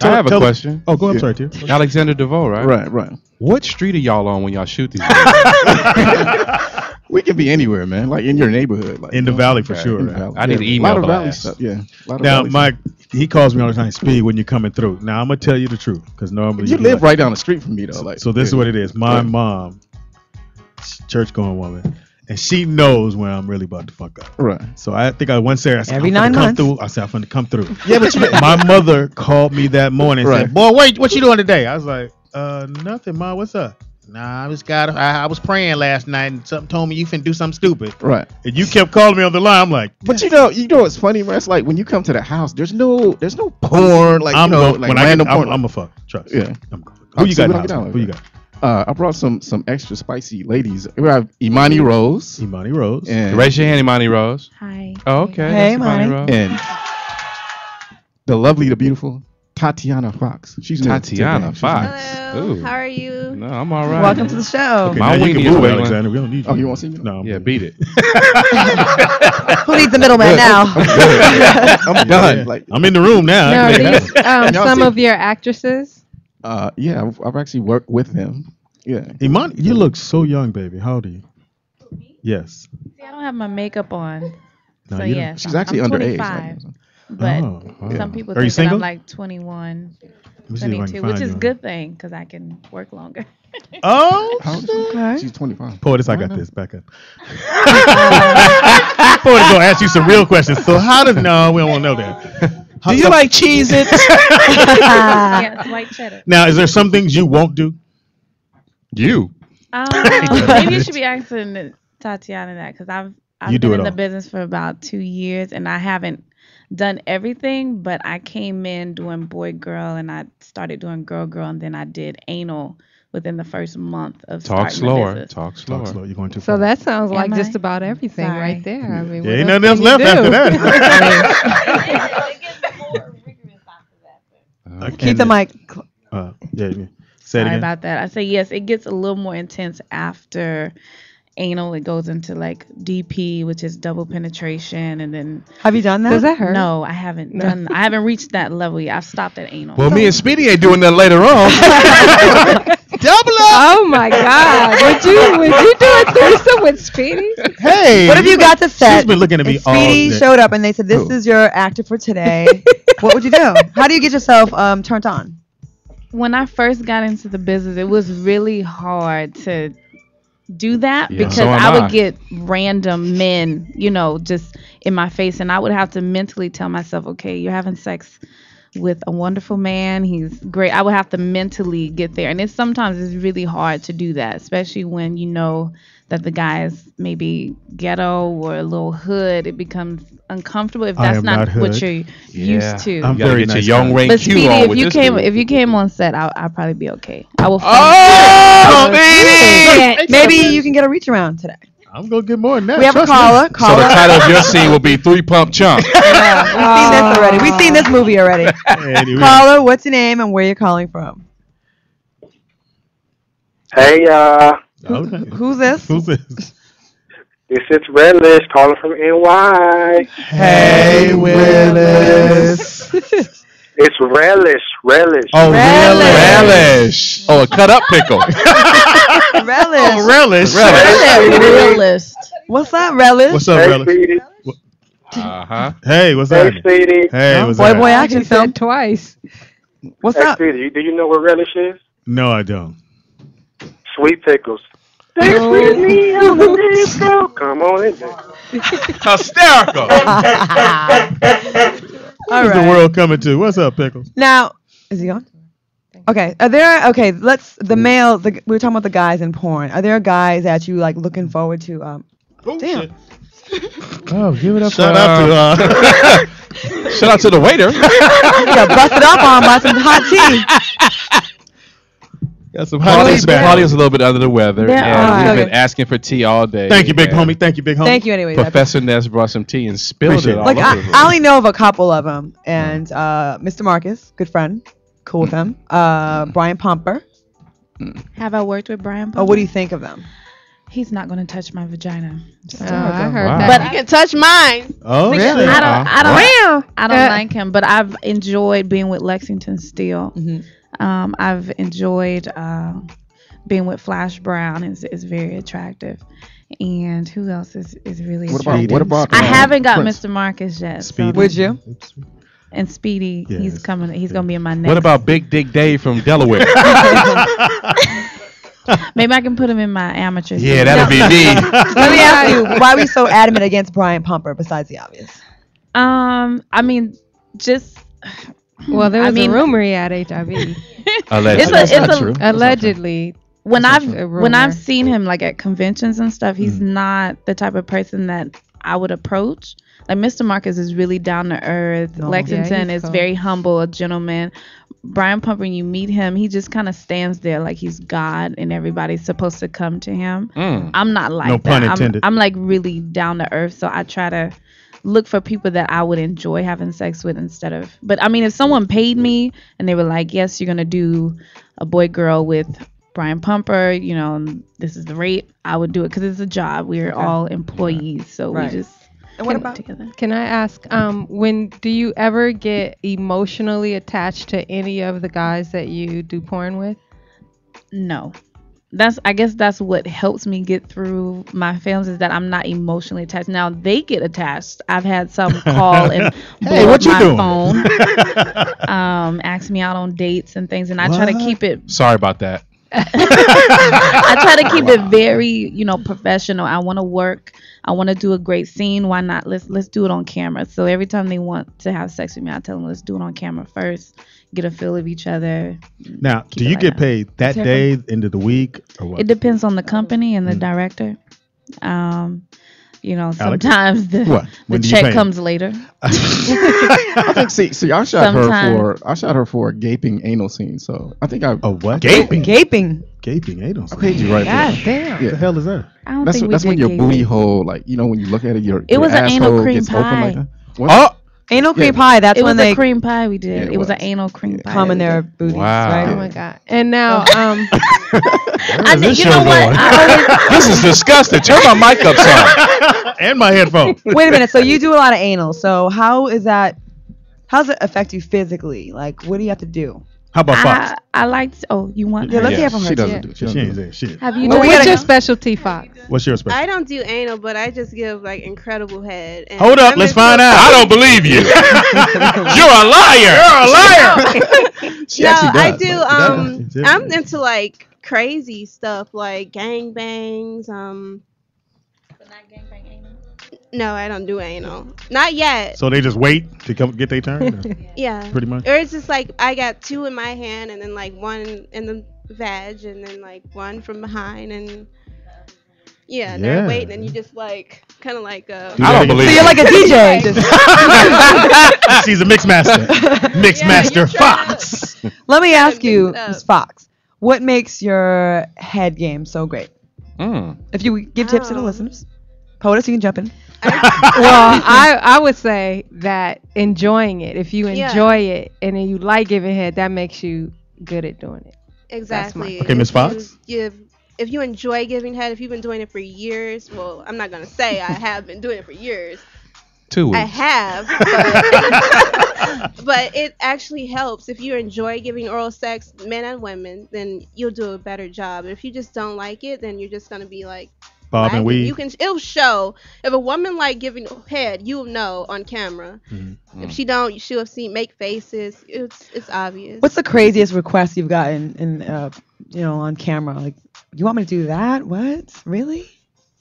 have a question. Oh, go. I'm sorry, too. Alexander DeVoe, right? Right. What street are y'all on when y'all shoot these? We can be anywhere, man. Like in your neighborhood, like In the valley for sure. in the right? valley. I need an Yeah, email a lot of valley blast. stuff. Yeah. A lot of Now, valley Mike, he calls me all the time, Speed, when you're coming through. Now, I'm going to tell you the truth because normally You be live like- right down the street from me, though. Like, So this is what it is. My mom, church-going woman, and she knows when I'm really about to fuck up. Right. So I think I once said, I said, Every I'm 9 finna come months. through. I said, I'm finna come through. Yeah, but My mother called me that morning and Right. said, boy, wait, what you doing today? I was like, nothing, Ma. What's up? Nah, I was praying last night and something told me you finna do something stupid. Right. And you kept calling me on the line. I'm like, But you know what's funny, man? It's like when you come to the house, there's no porn, like I'm like when I random get, porn. I'm a fuck. Trust. Yeah. Who you got? See what I Now? get down Who you with. got? I brought some extra spicy ladies. We have Imani Rose. Imani Rose. And Raise your hand, Imani Rose. Hi. Oh, okay. Hey, That's Imani Imani. Rose. And the lovely, the beautiful Tatiana Fox. She's new to the Tatiana game. She's Fox. Hello. Ooh. How are you? No, I'm all right. Welcome to the show. Okay, My now you weenie can is move, wiggling. Alexander. We don't need you. Oh, you want to see me? No. I'm Yeah, good. beat it. Who needs the middleman now? I'm done. Yeah. Like, I'm in the room now. No, I can make these, that. Y'all some see- of your actresses. yeah, I've actually worked with them. Yeah. Imani, you look so young, baby. How old are you? Yes. See, I don't have my makeup on. No, So you don't- yes, She's actually I'm underage. 25. But Oh, wow. some people Are you think that single? I'm like 21, Let me see if I can 22, find which is you. a good thing because I can work longer. Oh, How old is she? Okay. She's 25. Poetess, I got this. Back up. Poetess gonna ask you some real questions. So how does no? We don't want to know that. Do you like Cheez-Its? Yes, white cheddar. Now, is there some things you won't do? You. Maybe you should be asking Tatiana that because I've You do been it in the all. business for about 2 years and I haven't done everything, but I came in doing boy girl and I started doing girl and then I did anal within the first month of Talk starting the slower. business. Talk slower. Talk slow. You're going too So far. that sounds like Am just I? about everything Sorry. right there. I mean, Yeah, what ain't else nothing else can you left after do? that. Keep the mic. Yeah. Say it Sorry again. about that. I say yes, it gets a little more intense after anal. It goes into like DP, which is double penetration, and then Have you done that? Does that hurt? no, I haven't done. I haven't reached that level yet. I've stopped at anal. Well, me and Speedy ain't doing that later on. Double up. Oh my God! Would you do a threesome with Speedy? Hey. What if you got to set? She's been looking at me and all Speedy day. showed up and they said, "This Who? is your actor for today." What would you do? How do you get yourself turned on? When I first got into the business, it was really hard to do that Yeah. because So am I I. would get random men, just in my face, and I would have to mentally tell myself, okay, you're having sex with a wonderful man. He's great. I would have to mentally get there, and sometimes it's really hard to do that, especially when you know that the guy is maybe ghetto or a little hood. It becomes uncomfortable if I that's am not not what hood. you're Yeah. used to. I'm You gotta very get nice your young guy. Ray But Q Speedy, on if with you this came dude. if you came on set, I'll probably be okay. I will. Oh, Maybe you can get a reach around today. I'm gonna get more than that. We have a trust me. caller. So the Caller. title of your scene will be 3 Pump Chump. Yeah, we've seen this already. We've seen this movie already. Anyway. Caller, what's your name and where you're calling from? Hey, Okay. Who's this? Who's this? this is Relish calling from NY. Hey, Willis. It's Relish. Oh, Relish. Oh, a cut up pickle. Relish. Oh, relish. Realist. What's up, Relish? What's up, Hey, Relish? sweetie. Hey, what's Hey, up? sweetie. Hey, what's Boy, up? boy, action He film. said twice. What's Hey, up? sweetie, do you know what Relish is? No, I don't. Sweet pickles. They sweet me on the disco. Come on in there. Hysterical. All What's the right. world coming to? What's up, Pickles? Now, is he on? Okay. Let's the male. We were talking about the guys in porn. Are there guys that you like looking forward to? Damn. Oh, give it up. Shout for, out to shout out to the waiter. You got busted up on by some hot tea. Got some hot Claudia's back. a little bit under the weather. There and are. we've been asking for tea all day. Thank you, big and homie. Thank you, big homie. Thank you anyway. Professor Ness brought some tea and spilled Appreciate it it. all Like over the place. I only know of a couple of them, and Mr. Marcus, good friend, cool with him. Brian Pumper. Have I worked with Brian? Oh, what do you think of them? He's not going to touch my vagina. I heard Wow. that. But You can touch mine. Oh, Really? I don't like him, but I've enjoyed being with Lexington Steele. I've enjoyed being with Flash Brown. Is very attractive. And who else is really attractive? What about I haven't got Prince? Mr. Marcus yet. So. Speedy. Would you? And Speedy, Yes. he's coming. He's gonna be in my next. What about Big Dick Dave from Delaware? Maybe I can put him in my amateur. Yeah, that'll be me. Let me ask you, why are we so adamant against Brian Pumper? Besides the obvious. I mean, just. Well, there I was mean, a rumor he had HIV. Allegedly. It's a Allegedly. when That's a I've rumor. when I've seen him like at conventions and stuff, he's not the type of person that I would approach. Like Mr. Marcus is really down to earth. No. Lexington Yeah, is he's very humble, a gentleman. Brian Pumper, you meet him, he just kind of stands there like he's God and everybody's supposed to come to him. I'm not like No that. pun intended. I'm like really down to earth, so I try to look for people that I would enjoy having sex with instead of. But I mean, if someone paid me and they were like, "Yes, you're gonna do a boy girl with Brian Pumper, you know, and this is the rate," I would do it because it's a job. We're all employees, so Right. we just. And what come about? together? Can I ask, when do you ever get emotionally attached to any of the guys that you do porn with? No. I guess that's what helps me get through my films is that I'm not emotionally attached. Now they get attached. I've had some call and Hey, blow what up you my doing? phone, ask me out on dates and things, and I try to keep it. Sorry about that. I try to keep it very, professional. I want to work. I want to do a great scene. Why not? Let's do it on camera. So every time they want to have sex with me, I tell them let's do it on camera first. Get a feel of each other. Now, do you get paid that day, end of the week, or what? It depends on the company and the director. Sometimes the When do you check pay? comes later. I think. See, I shot Sometime. I shot her for a gaping anal scene. So I think I. A what? Gaping. Gaping anal. I paid you right God there. damn. What the hell is that? I don't That's think that's we when did your booty gaping. hole, like when you look at it, It was an anal asshole cream gets open like pie. that. What? Oh, Anal cream Yeah. pie. That's It when was they a cream pie we did. Yeah, it was an was. anal cream pie. come in that we their did. booties, Wow. right? Oh my god. And now, I this you show know what? going? I this is disgusting. Turn my mic up some. And my headphone. Wait a minute. So you do a lot of anal. So how does it affect you physically? Like, what do you have to do? How about Fox? I liked. Oh, you want? Yeah, let's Yeah, hear from her. She doesn't Yeah. do it. She ain't saying shit. Have you Well, done? we what's gotta your go. specialty, Fox? What's your special? I don't do anal, but I just give like incredible head. And Hold up, I'm let's into- find out. I don't believe you. You're a liar. You're a liar. She No, actually I does. do. She does. I'm into like crazy stuff, like gangbangs. No, I don't do anal. Not yet. So they just wait to come get their turn? Or- Yeah. Pretty much. Or it's just like I got two in my hand, and then like one in the vag, and then like one from behind, and yeah, and Yeah. they're waiting, and you just like kind of like Do I that don't again. believe So you're like a DJ. Just- She's a mix master. Mix Yeah, master you're trying Fox. Let me ask mix you, it up. Ms. Fox, what makes your head game so great? If you give tips to the listeners, POTUS, you can jump in. Well, I would say that enjoying it. If you enjoy it and then you like giving head, that makes you good at doing it. Exactly. Okay, Miss Fox. If you enjoy giving head, if you've been doing it for years, well, I'm not gonna say I have been doing it for years. 2 weeks. I have, but it actually helps. If you enjoy giving oral sex, men and women, then you'll do a better job. If you just don't like it, then you're just gonna be like Bob and weave. It'll show. If a woman like giving head, you'll know on camera. If she don't, she'll make faces. It's obvious. What's the craziest request you've gotten in on camera? Like, you want me to do that? What? Really?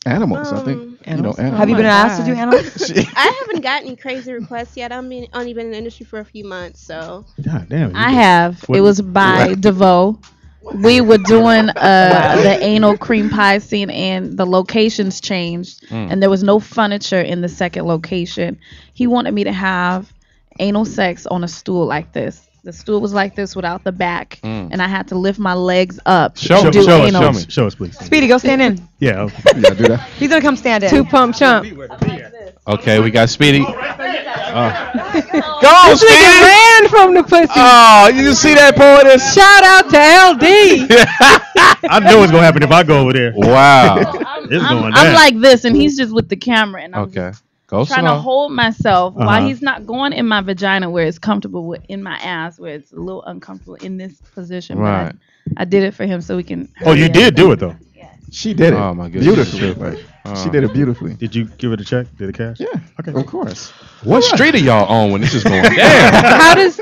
Animals, I think. Animals? Animals. Have you been asked to do animals? I haven't gotten crazy requests yet. I've only been in the industry for a few months, so. God damn. I have. It was by DeVoe. We were doing the anal cream pie scene, and the locations changed, and there was no furniture in the second location. He wanted me to have anal sex on a stool like this. The stool was like this without the back, and I had to lift my legs up. Show us, please. Speedy, go stand in. Yeah. Yeah, do that. He's gonna come stand in. 2 pump chump. Okay, we got Speedy. Go, Speedy! Ran from the pussy. Oh, you see that, POTUS? Shout out to LD. I know what's gonna happen if I go over there. Wow. It's going down. I'm like this, and he's just with the camera, and I'm Okay. Go trying slow. to hold myself while he's not going in my vagina where it's comfortable, in my ass where it's a little uncomfortable in this position. Right. But I did it for him so we can. Oh, you did do it though. She did it. Oh my goodness. Beautifully. She did it beautifully. Did you give it a check? Did it cash? Yeah. Okay. Of course. What street are y'all on when this is going down?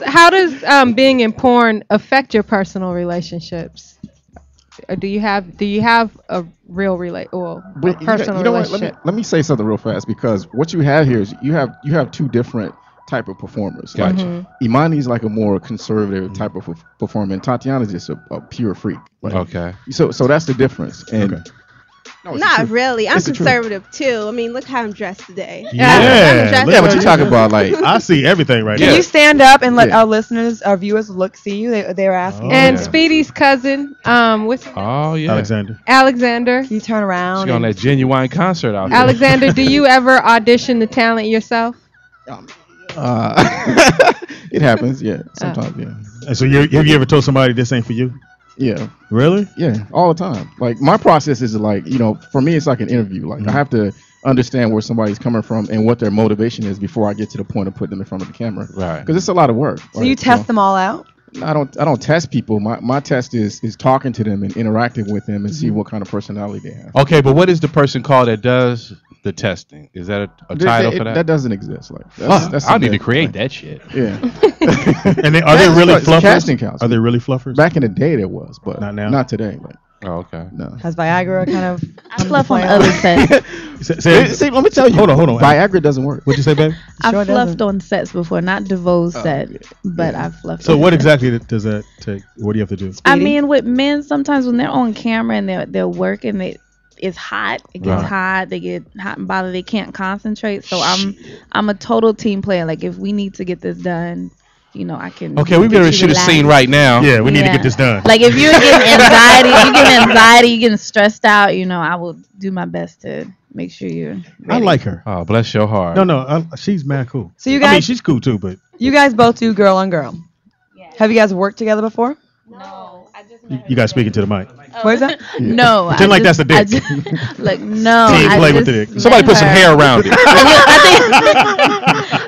How does being in porn affect your personal relationships? Or do you have a real personal you know what? relationship? Let me say something real fast, because what you have here is you have two different type of performers. Gotcha. Like Imani's like a more conservative type of performer, and Tatiana's just a pure freak. Like, Okay. So that's the difference. And no, it's the Not truth. really. I'm It's the truth. conservative too. I mean, look how I'm dressed today. Yeah, but you're talking about like I see everything right Can now. you stand up and let our listeners, our viewers, see you? They were asking. And Speedy's cousin, what's Oh yeah. Alexander. You turn around. She on that Genuine concert out there. Alexander, do you ever audition the talent yourself? It happens, yeah. Sometimes, yeah. And so have you ever told somebody this ain't for you? Yeah. Really? Yeah, all the time. Like, my process is like, for me, it's like an interview. Like, I have to understand where somebody's coming from and what their motivation is before I get to the point of putting them in front of the camera. Right. Because it's a lot of work. So you test them all out? I don't test people. My test is talking to them and interacting with them and see what kind of personality they have. Okay, but what is the person called that does the testing? Is that a title for that? That doesn't exist. Like, that's I need to create that shit. Yeah. And are they really It's a fluffers? casting couch. Are they really fluffers? Back in the day, there was, but Not now? Not today. Like, oh, okay. no. Has Viagra kind of? I fluff on other sets. See, let me tell you. Hold on. Viagra doesn't work. What'd you say, baby? I Sure fluffed doesn't. on sets before, not DeVoe's set, but I've fluffed. So on what sets. exactly does that take? What do you have to do? I mean, with men, sometimes when they're on camera and they're working, it's hot. It gets Right. hot. They get hot and bothered. They can't concentrate. So I'm a total team player. Like, if we need to get this done, I can. Okay, we better shoot a scene right now. Yeah, we need to get this done. Like, if you're getting anxiety, you're getting stressed out, I will do my best to make sure you're ready. I like her. Oh, bless your heart. No, she's mad cool. So you I mean, guys- she's cool too, but You guys both do girl on girl. Yeah. Have you guys worked together before? you guys speaking to the mic. What is that? No. Pretend like that's the dick. Look, no. Team I play with just the dick. Somebody met put some her. hair around it.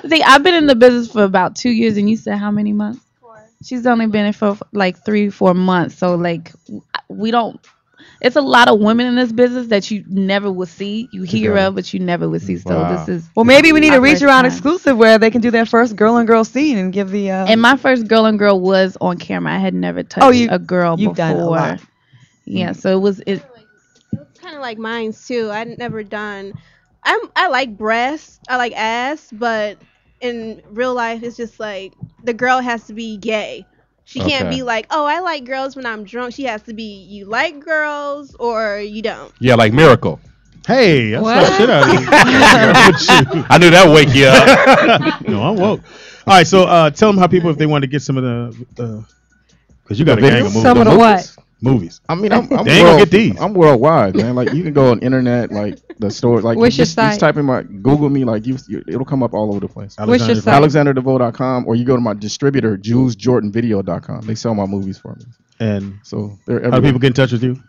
I think I've been in the business for about 2 years, and you said how many months? 4. She's only been in for like 3-4 months. So like, we don't. It's a lot of women in this business that you never would see. You hear of, but you never would see. So Wow. this is. Well, maybe we need my a reach first around time. exclusive where they can do their first girl on girl scene and give the. And my first girl on girl was on camera. I had never touched a girl you've before. done a lot. Yeah, so it was. It was kind of like mine too. I'd never done. I like breasts. I like ass, but in real life, it's just like the girl has to be gay. She can't Okay. be like, oh, I like girls when I'm drunk. She has to be, you like girls or you don't. Yeah, like Miracle. Hey, I slapped shit out of you. I knew that would wake you up. No, I'm woke. All right, so tell them how people, if they want to get some of the because you got a gang of movies. Some of the what? Movies. I mean, I'm They ain't gonna get these. I'm worldwide, man. Like you can go on internet, like the store, like What's your just site? type in my Google me, like it'll come up all over the place. What's your site? AlexanderDevoe.com, or you go to my distributor, JulesJordanVideo.com. They sell my movies for me, And so they're how do everywhere. people get in touch with you?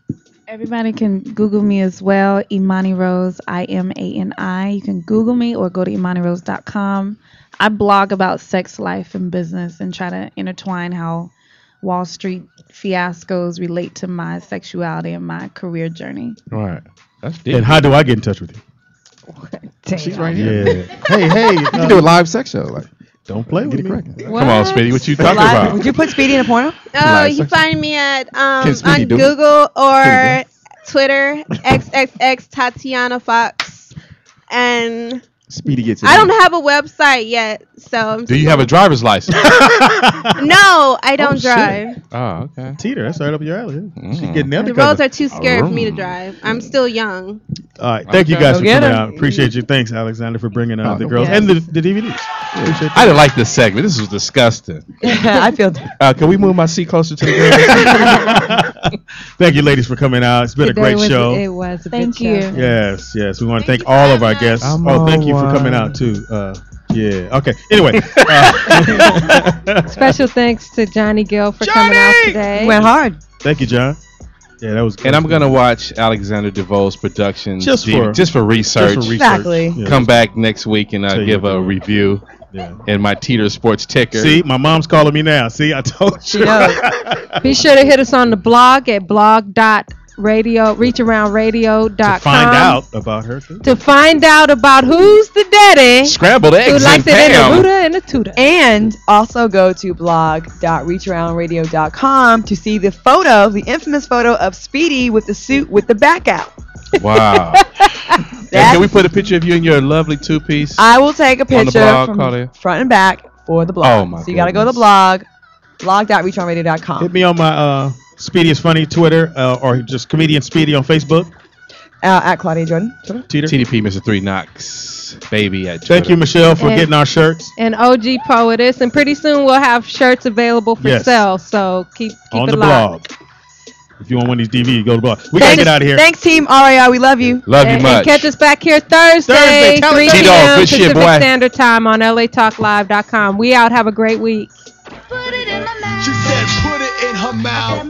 Everybody can Google me as well, Imani Rose, IMANI. You can Google me or go to ImaniRose.com. I blog about sex life and business and try to intertwine how Wall Street fiascos relate to my sexuality and my career journey. Right. That's deep. And how do I get in touch with you? She's right here. Yeah. Hey, You can do a live sex show, like don't play with get it me. cracking. Come on, Speedy. What you talking Live- about? Would you put Speedy in a porno? Oh, Live you sex. find me at Can Speedy on do it? Google or Speedy Twitter, XXX Tatiana Fox, and Speedy gets it. I don't have a website yet, so I'm Do you have a driver's license? No, I don't shit. drive. Oh, okay. Teeter, that's right up your alley. She's getting The there. roads are too scary for me to drive. I'm still young. All right, thank you guys Go for get coming her. out. Appreciate you. Thanks, Alexander, for bringing the girls yes. and the DVDs. Appreciate I didn't like this segment. This was disgusting. I feel. Can we move my seat closer to the girls? Thank you, ladies, for coming out. It's been a great show. It was a Thank good you. show. Yes, yes. We want to thank all of our guests. Thank you for coming out too. Yeah. Okay. Anyway, Special thanks to Johnny Gill for coming out today. Went hard. thank you, John. Yeah, that was. And I'm gonna watch Alexander DeVoe's Productions Just for- just for research. Just for research. Exactly. Yeah. Come back next week and Tell you give a about it. review Yeah. in my Teeter Sports ticker. See, my mom's calling me now. See, I told She you. knows. Be sure to hit us on the blog at reacharoundradio.com To find out about her too. to find out about who's the daddy Scrambled who eggs likes and it in the ham. Buddha and the Tuda. And also go to blog.reacharoundradio.com to see the photo, the infamous photo of Speedy with the suit with the back out. Wow. And can we put a picture of you in your lovely two-piece? I will take a On the picture blog, from Claudia? front and back for the blog. Oh, my So you got to go to the goodness. blog, blog.reacharoundradio.com. Hit me on my Speedy is Funny Twitter or just Comedian Speedy on Facebook. At Claudia Jordan. Teeter. TDP Mr. 3 Knox, baby at Thank you, Michelle, for And- getting our shirts And OG Poetess, and pretty soon we'll have shirts available for Yes. sale. So keep on it the locked. blog. If you want one of these DVDs, go to the blog. We gotta get out of here. Thanks, Team RAR. We love you. Love you And much. catch us back here Thursday, Tell us 3 that. T-Dog, p.m. good shit, Pacific boy. Standard Time on LATalkLive.com. We out. Have a great week. She said, put it in her mouth.